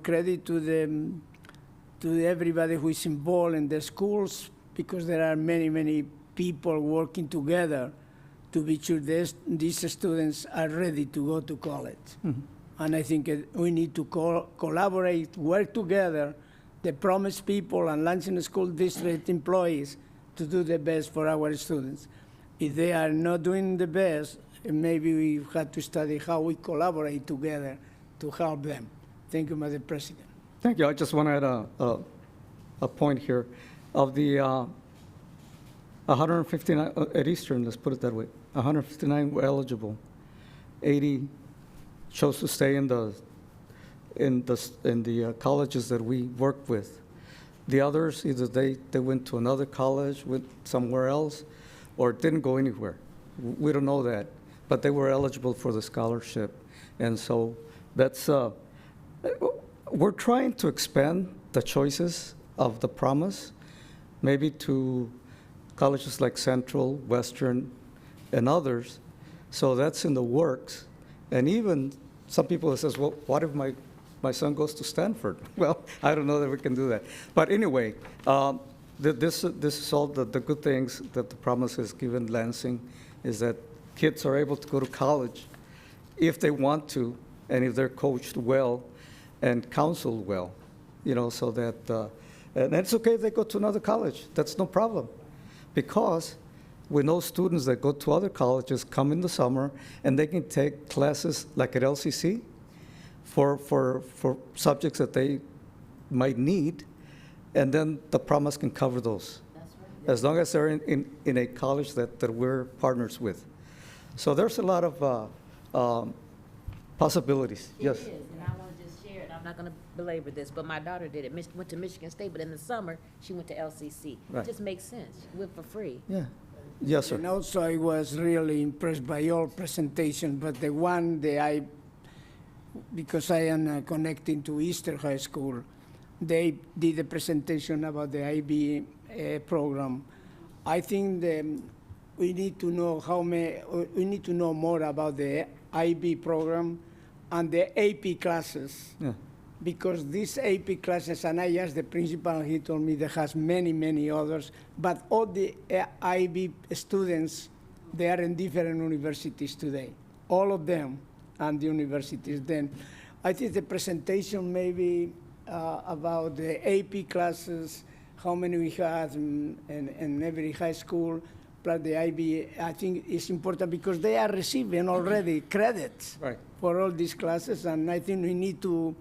credit to everybody who is involved in the schools, because there are many, many people working together to be sure these students are ready to go to college. Mm-hmm. And I think we need to collaborate, work together, the Promise people and Lansing School District employees, to do the best for our students. If they are not doing the best, maybe we have to study how we collaborate together to help them. Thank you, Madam President. Thank you. I just want to add a point here. Of the 159 at Eastern, let's put it that way, 159 were eligible. 80 chose to stay in the colleges that we work with. The others, either they went to another college, went somewhere else, or didn't go anywhere. We don't know that, but they were eligible for the scholarship. And so that's, we're trying to expand the choices of the promise, maybe to colleges like Central, Western, and others. So that's in the works. And even some people have says, well, what if my son goes to Stanford? Well, I don't know that we can do that. But anyway, this is all the good things that the promise has given Lansing, is that kids are able to go to college if they want to, and if they're coached well and counseled well, so that, and it's okay if they go to another college. That's no problem. Because we know students that go to other colleges come in the summer and they can take classes like at LCC for subjects that they might need, and then the promise can cover those. As long as they're in a college that we're partners with. So there's a lot of possibilities. Yes. It is, and I want to just share it. I'm not going to belabor this, but my daughter did it. Went to Michigan State, but in the summer, she went to LCC. Right. It just makes sense. She went for free. Yeah. Yes, sir. And also, I was really impressed by your presentation, but the one that because I am connecting to Eastern High School, they did a presentation about the IB program. I think we need to know we need to know more about the IB program and the AP classes. Yeah. Because these AP classes, and I asked the principal, he told me there has many, many others, but all the IB students, they are in different universities today, all of them, and the universities. Then I think the presentation maybe about the AP classes, how many we have in every high school, plus the IB, I think is important because they are receiving already credits for all these classes, and I think we need to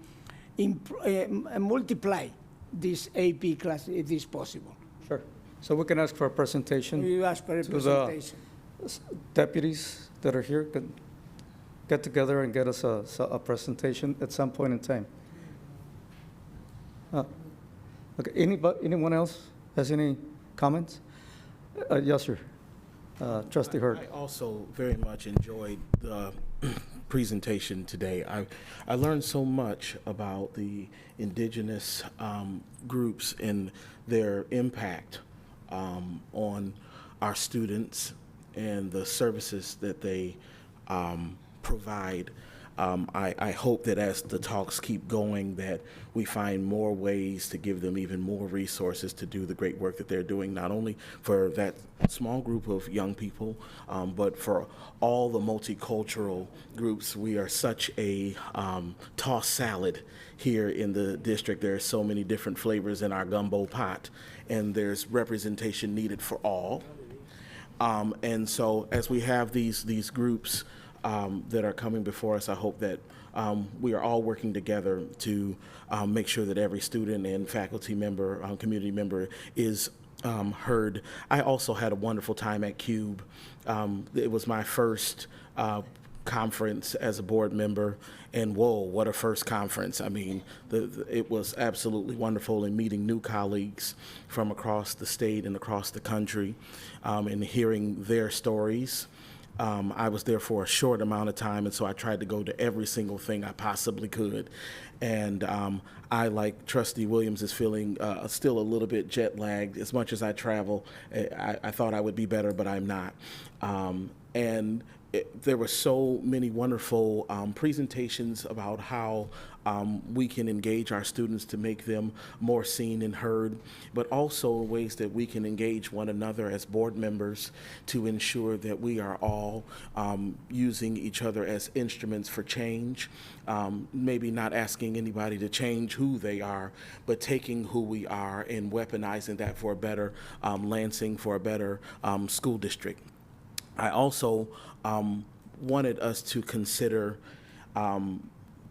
multiply this AP class if it's possible. Sure. So we can ask for a presentation. We ask for a presentation. The deputies that are here can get together and get us a presentation at some point in time. Okay. Anyone else has any comments? Yes, sir. Trustee Hurd. I also very much enjoyed the presentation today. I learned so much about the indigenous groups and their impact on our students and the services that they provide. I hope that as the talks keep going, that we find more ways to give them even more resources to do the great work that they're doing, not only for that small group of young people, but for all the multicultural groups. We are such a tossed salad here in the district. There are so many different flavors in our gumbo pot, and there's representation needed for all. And so as we have these groups that are coming before us, I hope that we are all working together to make sure that every student and faculty member, community member is heard. I also had a wonderful time at CUBE. It was my first conference as a board member, and whoa, what a first conference. I mean, it was absolutely wonderful in meeting new colleagues from across the state and across the country, and hearing their stories. I was there for a short amount of time, and so I tried to go to every single thing I possibly could. And I, like Trustee Williams, is feeling still a little bit jet lagged. As much as I travel, I thought I would be better, but I'm not. There were so many wonderful presentations about how we can engage our students to make them more seen and heard, but also ways that we can engage one another as board members to ensure that we are all using each other as instruments for change, maybe not asking anybody to change who they are, but taking who we are and weaponizing that for a better Lansing, for a better school district. I also wanted us to consider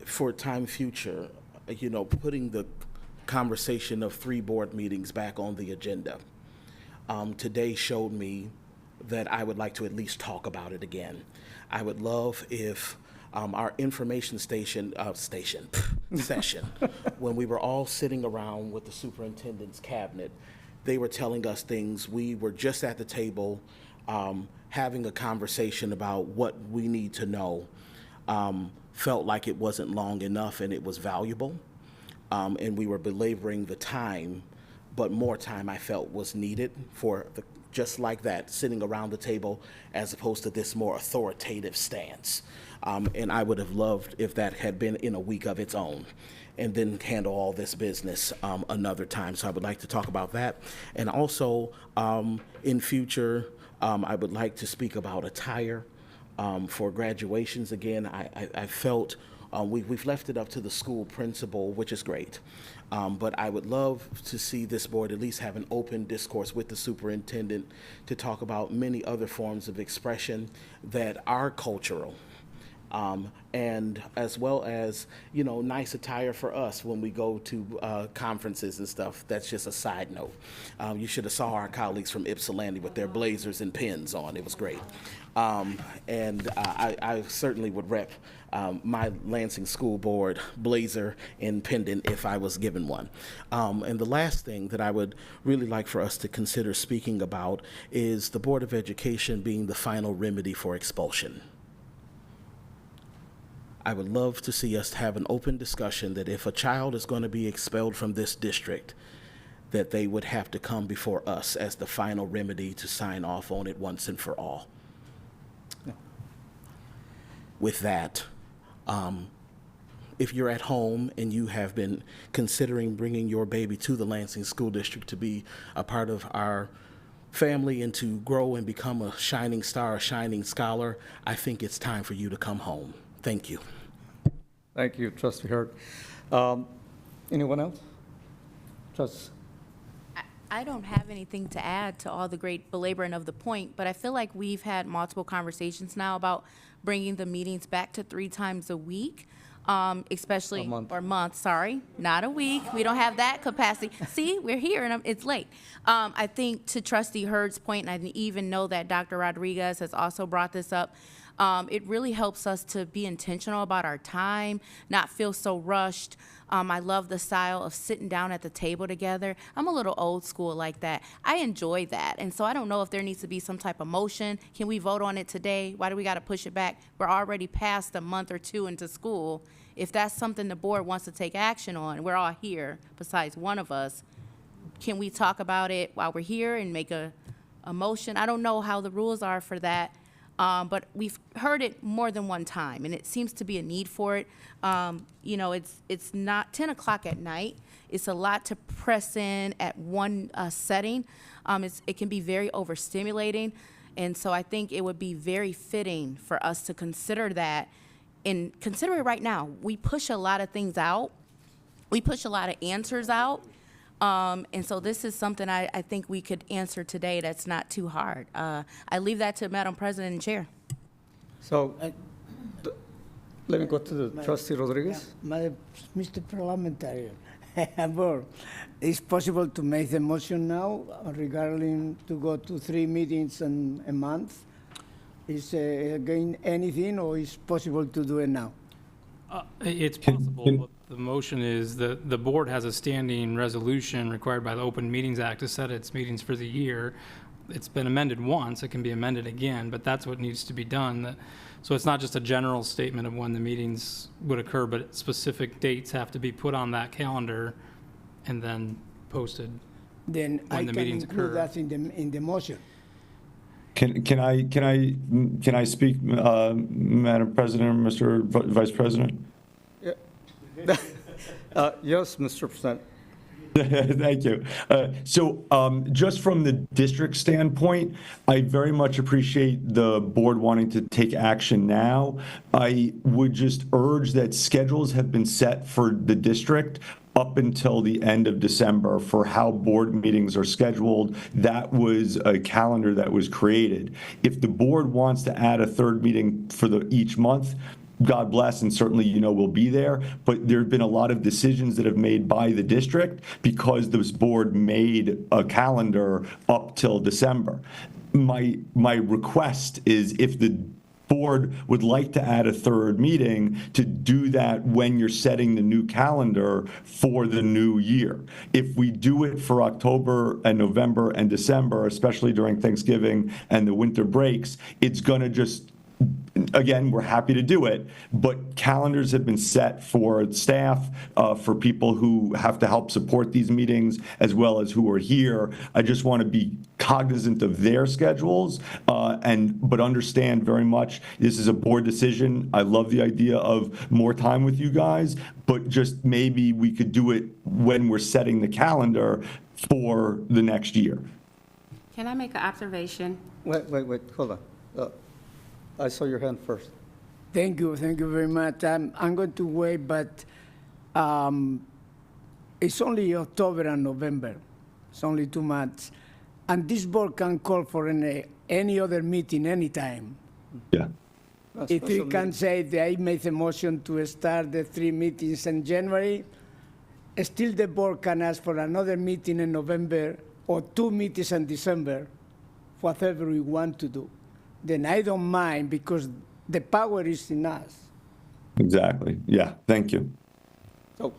for time future, putting the conversation of 3 board meetings back on the agenda. Today showed me that I would like to at least talk about it again. I would love if our information session, when we were all sitting around with the superintendent's cabinet, they were telling us things. We were just at the table having a conversation about what we need to know. Felt like it wasn't long enough and it was valuable. And we were belaboring the time, but more time I felt was needed for just like that, sitting around the table as opposed to this more authoritative stance. And I would have loved if that had been in a week of its own and then handle all this business another time. So I would like to talk about that. And also in future, I would like to speak about attire for graduations. Again, I felt we've left it up to the school principal, which is great. But I would love to see this board at least have an open discourse with the superintendent to talk about many other forms of expression that are cultural. And as well as, nice attire for us when we go to conferences and stuff. That's just a side note. You should have saw our colleagues from Ypsilanti with their blazers and pins on. It was great. And I certainly would rep my Lansing School Board blazer and pendant if I was given one. And the last thing that I would really like for us to consider speaking about is the Board of Education being the final remedy for expulsion. I would love to see us have an open discussion that if a child is going to be expelled from this district, that they would have to come before us as the final remedy to sign off on it once and for all. Yeah. With that, if you're at home and you have been considering bringing your baby to the Lansing School District to be a part of our family and to grow and become a shining star, a shining scholar, I think it's time for you to come home. Thank you. Thank you, Trustee Hurd. Anyone else? I don't have anything to add to all the great belaboring of the point, but I feel like we've had multiple conversations now about bringing the meetings back to 3 times a week, especially, or month, sorry, not a week. We don't have that capacity. See, we're here and it's late. I think to Trustee Hurd's point, and I even know that Dr. Rodriguez has also brought this up, it really helps us to be intentional about our time, not feel so rushed. I love the style of sitting down at the table together. I'm a little old school like that. I enjoy that. And so I don't know if there needs to be some type of motion. Can we vote on it today? Why do we got to push it back? We're already past a month or 2 into school. If that's something the board wants to take action on, we're all here besides one of us. Can we talk about it while we're here and make a motion? I don't know how the rules are for that. But we've heard it more than one time, and it seems to be a need for it. It's not 10 o'clock at night. It's a lot to press in at one setting. It can be very overstimulating, and so I think it would be very fitting for us to consider that. And consider it right now. We push a lot of things out. We push a lot of answers out. And so this is something I think we could answer today that's not too hard. I leave that to Madam President and Chair. So let me go to the Trustee Rodriguez. Mr. Parliamentarian, it's possible to make the motion now regarding to go to 3 meetings in a month? Is again anything, or is possible to do it now? It's possible, but the motion is that the board has a standing resolution required by the Open Meetings Act to set its meetings for the year. It's been amended once, it can be amended again, but that's what needs to be done. So it's not just a general statement of when the meetings would occur, but specific dates have to be put on that calendar and then posted Then when I the can meetings include occur. that in the motion. Can I speak, Madam President, or Mr. Vice President? Yes, Mr. President. Thank you. Just from the district standpoint, I very much appreciate the board wanting to take action now. I would just urge that schedules have been set for the district up until the end of December for how board meetings are scheduled. That was a calendar that was created. If the board wants to add a 3rd meeting for each month, God bless, and certainly, we'll be there. But there have been a lot of decisions that have made by the district because this board made a calendar up till December. My request is if the board would like to add a third meeting, to do that when you're setting the new calendar for the new year. If we do it for October and November and December, especially during Thanksgiving and the winter breaks, it's going to just, again, we're happy to do it, but calendars have been set for staff, for people who have to help support these meetings, as well as who are here. I just want to be cognizant of their schedules, but understand very much this is a board decision. I love the idea of more time with you guys, but just maybe we could do it when we're setting the calendar for the next year. Can I make an observation? Wait, hold on. I saw your hand first. Thank you very much. I'm going to wait, but it's only October and November. It's only 2 months. And this board can call for any other meeting anytime. Yeah. If you can say that I made a motion to start the 3 meetings in January, still the board can ask for another meeting in November or 2 meetings in December, whatever we want to do. Then I don't mind because the power is in us. Exactly. Yeah. Thank you. Oh,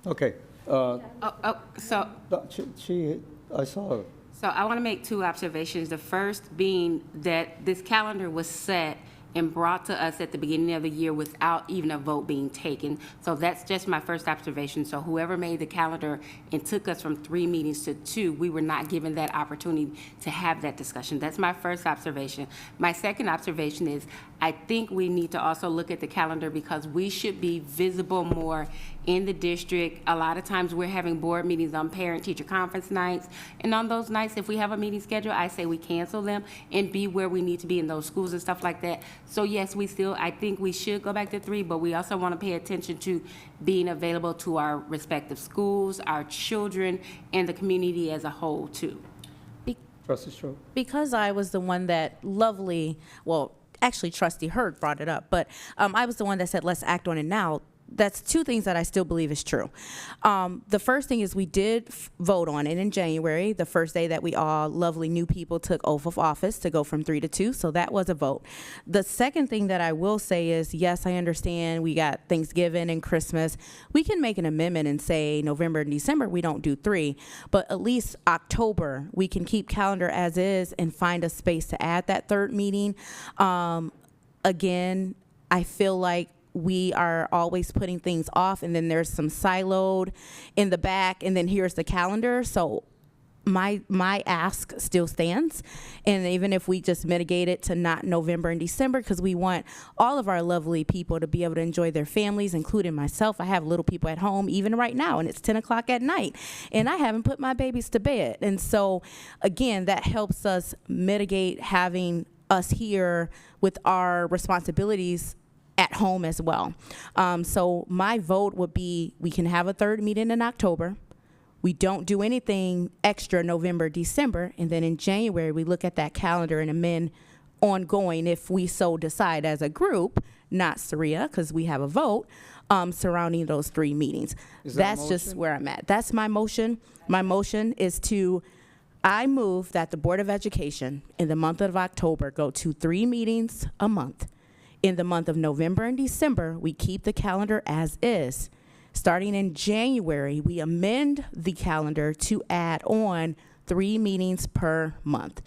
okay. So I saw her. So I want to make 2 observations. The first being that this calendar was set and brought to us at the beginning of the year without even a vote being taken. So that's just my first observation. So whoever made the calendar and took us from 3 meetings to 2, we were not given that opportunity to have that discussion. That's my first observation. My second observation is I think we need to also look at the calendar because we should be visible more in the district. A lot of times we're having board meetings on parent-teacher conference nights. And on those nights, if we have a meeting scheduled, I say we cancel them and be where we need to be in those schools and stuff like that. So yes, I think we should go back to 3, but we also want to pay attention to being available to our respective schools, our children, and the community as a whole too. Trustee Strode. Because I was the one that actually Trustee Hurd brought it up, but I was the one that said, let's act on it now. That's 2 things that I still believe is true. The first thing is we did vote on it in January, the first day that we all lovely new people took oath of office to go from 3 to 2, so that was a vote. The second thing that I will say is, yes, I understand we got Thanksgiving and Christmas. We can make an amendment and say November and December we don't do 3, but at least October we can keep calendar as is and find a space to add that 3rd meeting. Again, I feel like we are always putting things off, and then there's some siloed in the back, and then here's the calendar. So my ask still stands, and even if we just mitigate it to not November and December, because we want all of our lovely people to be able to enjoy their families, including myself. I have little people at home even right now, and it's 10 o'clock at night, and I haven't put my babies to bed. And so again, that helps us mitigate having us here with our responsibilities at home as well. So my vote would be we can have a 3rd meeting in October. We don't do anything extra November, December, and then in January we look at that calendar and amend ongoing if we so decide as a group, not Saria, because we have a vote surrounding those 3 meetings. That's just where I'm at. That's my motion. My motion is I move that the Board of Education in the month of October go to 3 meetings a month. In the month of November and December, we keep the calendar as is. Starting in January, we amend the calendar to add on 3 meetings per month.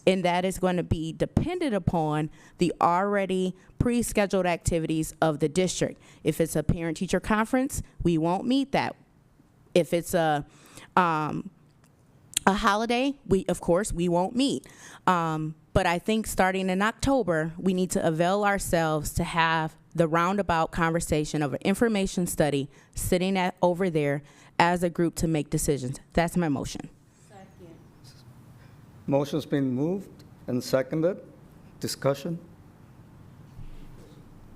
And that is going to be dependent upon the already pre-scheduled activities of the district. If it's a parent-teacher conference, we won't meet that. If it's a holiday, of course, we won't meet. But I think starting in October, we need to avail ourselves to have the roundabout conversation of an information study sitting over there as a group to make decisions. That's my motion. Motion's been moved and seconded. Discussion?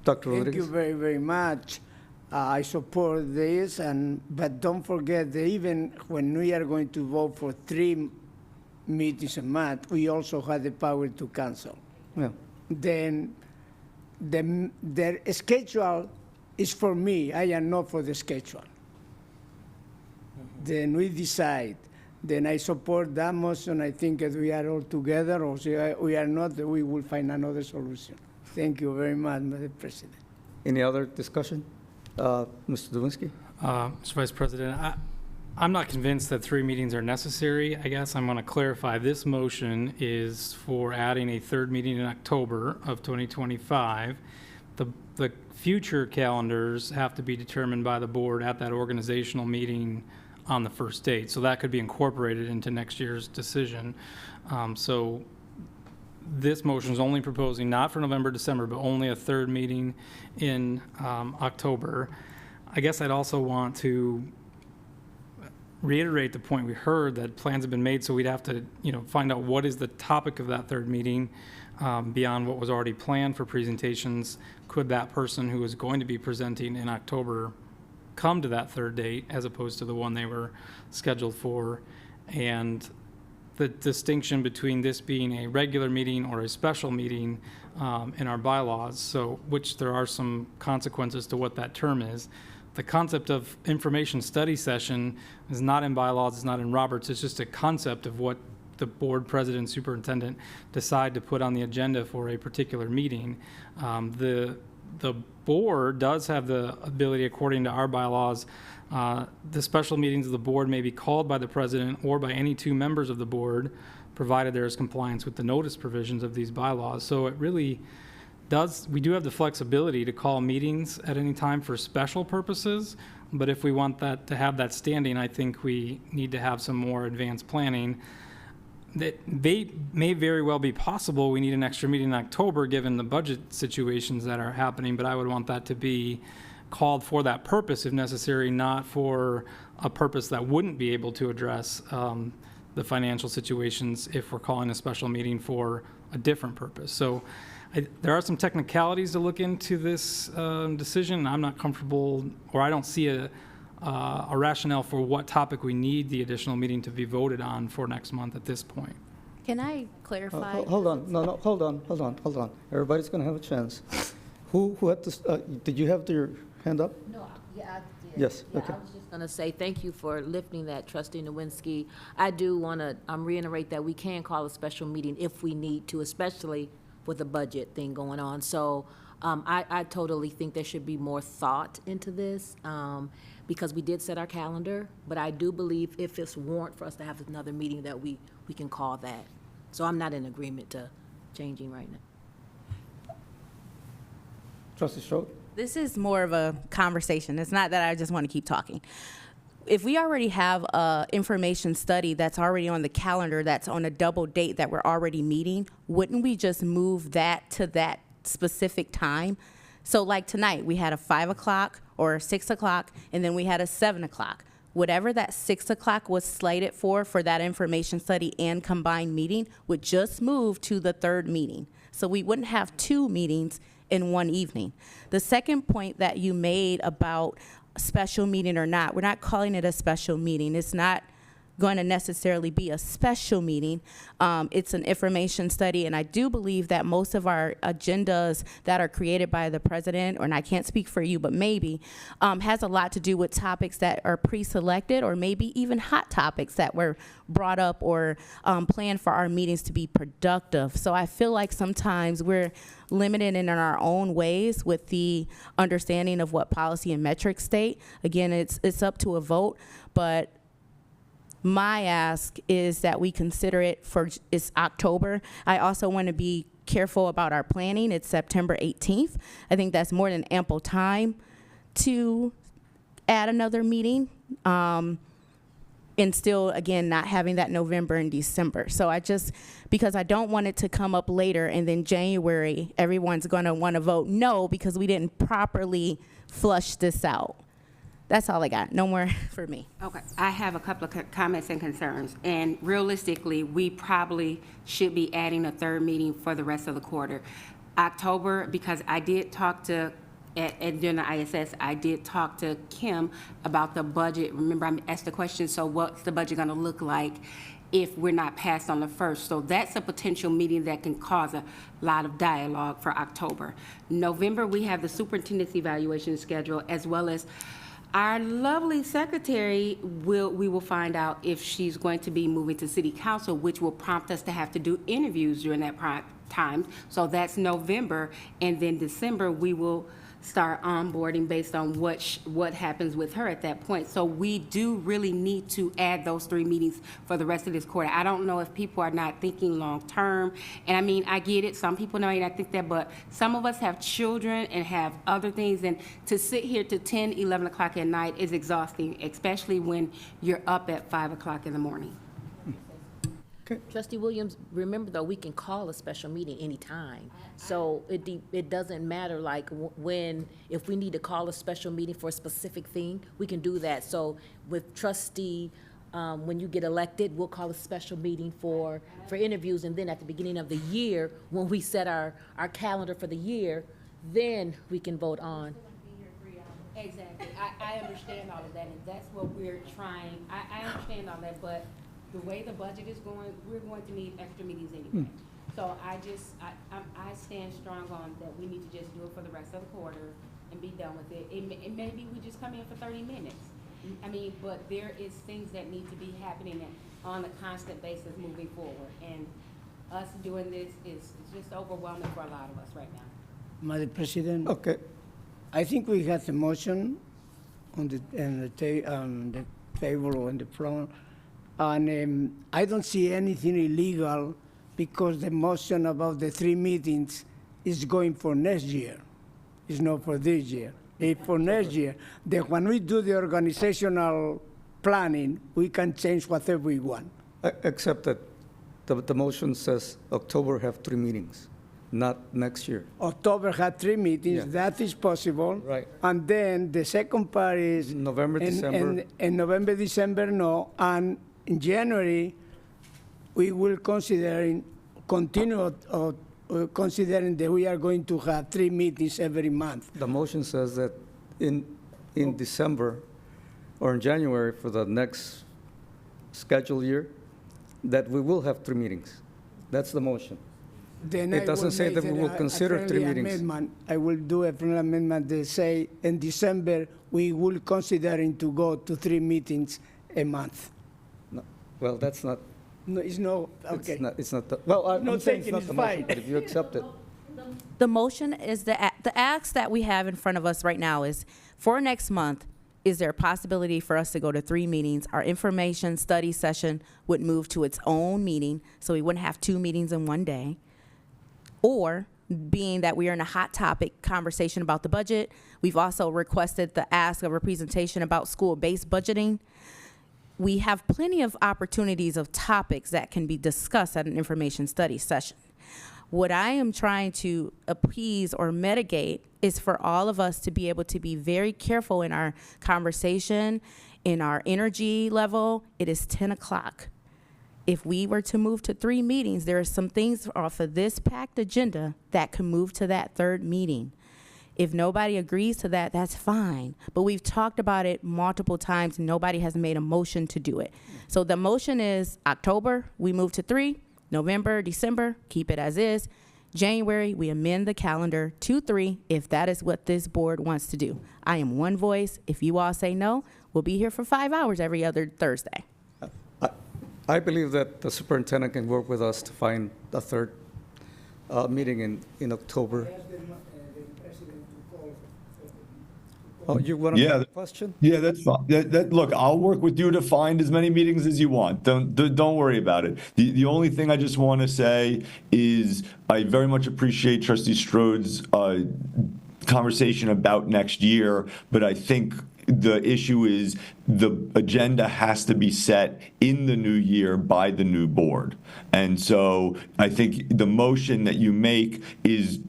Dr. Rodriguez? Thank you very much. I support this, but don't forget that even when we are going to vote for 3 meetings a month, we also have the power to cancel. Yeah. Then the schedule is for me. I am not for the schedule. Then we decide. Then I support that motion. I think that we are all together, or we are not, we will find another solution. Thank you very much, Mr. President. Any other discussion? Mr. Dubinsky? Mr. Vice President, I'm not convinced that 3 meetings are necessary. I guess I'm going to clarify. This motion is for adding a 3rd meeting in October of 2025. The future calendars have to be determined by the board at that organizational meeting on the first date. So that could be incorporated into next year's decision. So this motion is only proposing not for November, December, but only a 3rd meeting in October. I guess I'd also want to reiterate the point we heard that plans have been made, so we'd have to, find out what is the topic of that 3rd meeting beyond what was already planned for presentations. Could that person who is going to be presenting in October come to that 3rd date as opposed to the one they were scheduled for? And the distinction between this being a regular meeting or a special meeting in our bylaws, so which there are some consequences to what that term is. The concept of information study session is not in bylaws, it's not in Roberts, it's just a concept of what the board president, superintendent decide to put on the agenda for a particular meeting. The board does have the ability, according to our bylaws, the special meetings of the board may be called by the president or by any 2 members of the board, provided there is compliance with the notice provisions of these bylaws. So it really we do have the flexibility to call meetings at any time for special purposes, but if we want that to have that standing, I think we need to have some more advanced planning. That may very well be possible. We need an extra meeting in October given the budget situations that are happening, but I would want that to be called for that purpose if necessary, not for a purpose that wouldn't be able to address the financial situations if we're calling a special meeting for a different purpose. So there are some technicalities to look into this decision. I'm not comfortable, or I don't see a rationale for what topic we need the additional meeting to be voted on for next month at this point. Can I clarify? Hold on, no, hold on. Everybody's going to have a chance. Who had this, did you have your hand up? No, yeah, I did. Yes, Yeah, okay. I was just going to say thank you for lifting that, Trustee Nowinski. I do want to reiterate that we can call a special meeting if we need to, especially with the budget thing going on. So I totally think there should be more thought into this because we did set our calendar, but I do believe if it's warrant for us to have another meeting that we can call that. So I'm not in agreement to changing right now. Trustee Strode? This is more of a conversation. It's not that I just want to keep talking. If we already have a information study that's already on the calendar, that's on a double date that we're already meeting, wouldn't we just move that to that specific time? So like tonight, we had a 5 o'clock or a 6 o'clock, and then we had a 7 o'clock. Whatever that 6 o'clock was slated for that information study and combined meeting would just move to the 3rd meeting. So we wouldn't have 2 meetings in one evening. The second point that you made about special meeting or not, we're not calling it a special meeting. It's not going to necessarily be a special meeting. It's an information study, and I do believe that most of our agendas that are created by the president, and I can't speak for you, but maybe, has a lot to do with topics that are pre-selected or maybe even hot topics that were brought up or planned for our meetings to be productive. So I feel like sometimes we're limited in our own ways with the understanding of what policy and metrics state. Again, it's up to a vote, but my ask is that we consider it it's October. I also want to be careful about our planning. It's September 18th. I think that's more than ample time to add another meeting. And still, again, not having that November and December. So because I don't want it to come up later and then January, everyone's gonna wanna vote no because we didn't properly flush this out. That's all I got. No more for me. Okay, I have a couple of comments and concerns. And realistically, we probably should be adding a 3rd meeting for the rest of the quarter. October, because I did talk to, during the ISS, I did talk to Kim about the budget. Remember, I asked the question, so what's the budget gonna look like? if we're not passed on the 1st. So that's a potential meeting that can cause a lot of dialogue for October. November, we have the superintendent's evaluation schedule, as well as our lovely secretary we will find out if she's going to be moving to city council, which will prompt us to have to do interviews during that time. So that's November, and then December, we will start onboarding based on what happens with her at that point. So we do really need to add those 3 meetings for the rest of this quarter. I don't know if people are not thinking long-term, and I mean, I get it, some people may not think that, but some of us have children and have other things, and to sit here to 10, 11 o'clock at night is exhausting, especially when you're up at 5 o'clock in the morning. Trustee Williams, remember though, we can call a special meeting anytime. So it doesn't matter like when, if we need to call a special meeting for a specific thing, we can do that. So with trustee, when you get elected, we'll call a special meeting for interviews, and then at the beginning of the year, when we set our calendar for the year, then we can vote on. Exactly. I understand all of that, and that's what we're trying. I understand all that, but the way the budget is going, we're going to need extra meetings anyway. So I stand strong on that we need to just do it for the rest of the quarter and be done with it. It maybe we just come in for 30 minutes. I mean, but there is things that need to be happening on a constant basis moving forward. And us doing this is just overwhelming for a lot of us right now. Madam President? Okay. I think we have a motion on the table or on the floor. And I don't see anything illegal because the motion about the 3 meetings is going for next year. It's not for this year. It's for next year. Then when we do the organizational planning, we can change whatever we want. Except that the motion says October have 3 meetings, not next year. October had 3 meetings, Yeah. that is possible. Right. And then the second part is November, December. And November, December, no. And in January, we will continue considering that we are going to have 3 meetings every month. The motion says that in December or in January for the next scheduled year, that we will have 3 meetings. That's the motion. Then It doesn't say that we will consider 3 meetings. Amendment. I will do a friendly amendment that say in December, we will considering to go to 3 meetings a month. No. Well, that's not. No, it's no, okay. It's not. Well, I'm Not saying it's taking not is the motion, fine. but if you accept it. The motion is the ask that we have in front of us right now is for next month, is there a possibility for us to go to 3 meetings? Our information study session would move to its own meeting, so we wouldn't have 2 meetings in one day. Or being that we are in a hot topic conversation about the budget, we've also requested the ask of a presentation about school-based budgeting. We have plenty of opportunities of topics that can be discussed at an information study session. What I am trying to appease or mitigate is for all of us to be able to be very careful in our conversation, in our energy level. It is 10 o'clock. If we were to move to 3 meetings, there are some things off of this packed agenda that could move to that 3rd meeting. If nobody agrees to that, that's fine. But we've talked about it multiple times, and nobody has made a motion to do it. So the motion is October, we move to 3, November, December, keep it as is. January, we amend the calendar to 3 if that is what this board wants to do. I am one voice. If you all say no, we'll be here for 5 hours every other Thursday. I believe that the superintendent can work with us to find a 3rd meeting in October. Oh, you want to Yeah. make a question? Yeah, that's fine. Look, I'll work with you to find as many meetings as you want. Don't worry about it. The only thing I just want to say is I very much appreciate Trustee Strode's conversation about next year, but I think the issue is the agenda has to be set in the new year by the new board. And so I think the motion that you make is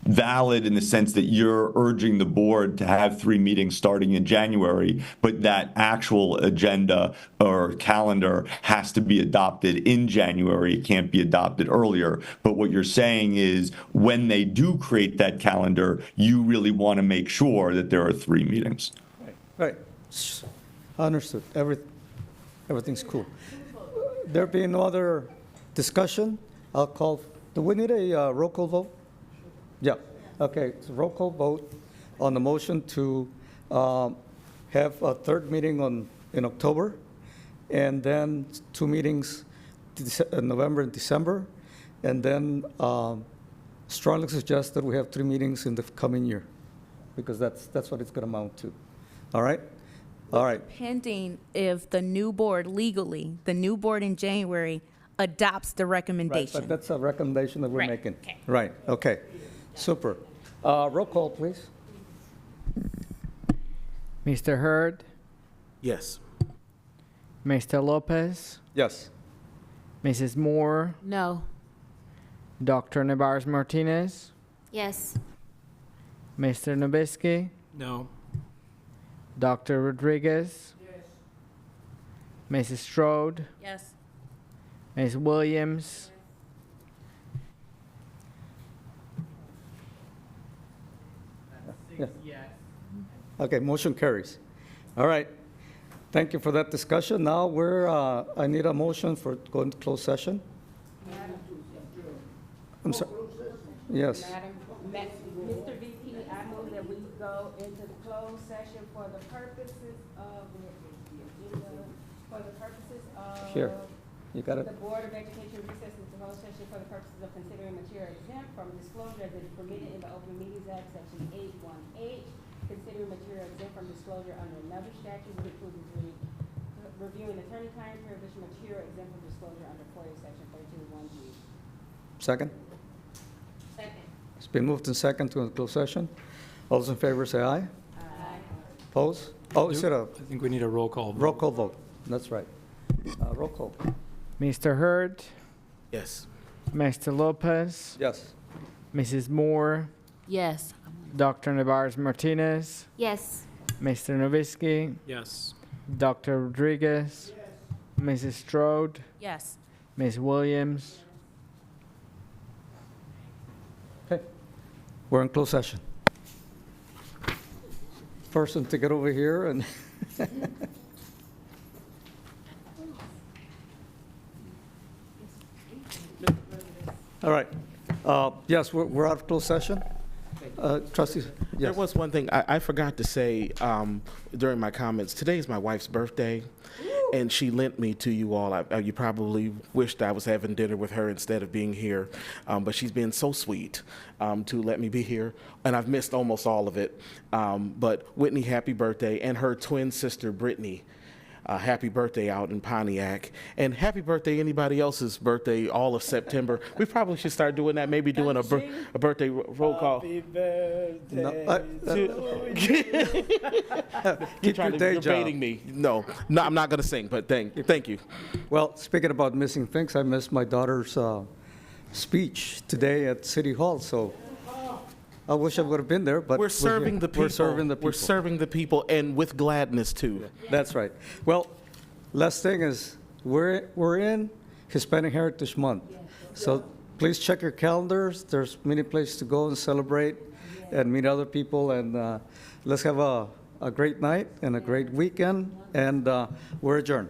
valid in the sense that you're urging the board to have 3 meetings starting in January, but that actual agenda or calendar has to be adopted in January. It can't be adopted earlier. But what you're saying is when they do create that calendar, you really want to make sure that there are 3 meetings. Right. Understood. Everything's cool. there being no other discussion, I'll call, do we need a roll call vote? Yeah, okay, so roll call vote on the motion to have a third meeting in October, and then 2 meetings in November and December, and then strongly suggest that we have 3 meetings in the coming year, because that's what it's going to amount to. All right? All right. Pending if the new board legally, the new board in January adopts the Right, recommendation. but that's a recommendation that we're Right, making. okay. Right, okay. Super. Roll call, please. Mr. Hurd, Yes. Mr. Lopez, Yes. Mrs. Moore, No. Dr. Nevarez Martinez, Yes. Mr. Nabisky, No. Dr. Rodriguez, Mrs. Strode, Yes. Ms. Williams, Okay, motion carries. All right. Thank you for that discussion. Now I need a motion for going to closed session. I'm sorry. Yes. Mr. VP, I move that we go into the closed session for the purposes of, Here, you got it. the Board of Education recess into closed session for the purposes of considering material exempt from disclosure as is permitted in the Open Meetings Act, Section 8(1)H, considering material exempt from disclosure under another statute, which includes reviewing attorney-client privilege material exempt from disclosure under FOIA Section 13(1)G. Second? Second. It's been moved and second to a closed session. All those in favor say aye. Aye. Oppose? Oh, is it a I think we need a roll call vote. roll call vote? That's right. Roll call. Mr. Hurd, Yes. Mr. Lopez, Yes. Mrs. Moore, Yes. Dr. Nevarez Martinez, Yes. Mr. Nowicki, Yes. Dr. Rodriguez, Mrs. Strode, Yes. Ms. Williams. Okay. We're in closed session. Person to get over here and all right. Yes, we're out of closed session. Trustees, There yes. was one thing I forgot to say during my comments. Today is my wife's birthday, and she lent me to you all. You probably wished I was having dinner with her instead of being here, but she's been so sweet to let me be here, and I've missed almost all of it. But Whitney, happy birthday, and her twin sister, Brittany. Happy birthday out in Pontiac. And happy birthday anybody else's birthday all of September. We probably should start doing that, maybe doing a birthday roll call. Happy birthday. Keep your day You're job. baiting me. No, I'm not going to sing, but thank you. Well, speaking about missing things, I missed my daughter's speech today at City Hall, so I wish I would have been there, but We're serving the people. We're serving the people. We're serving the people, and with gladness, too. That's right. Well, last thing is, we're in Hispanic Heritage Month. So please check your calendars. There's many places to go and celebrate and meet other people. And let's have a great night and a great weekend. And we're adjourned.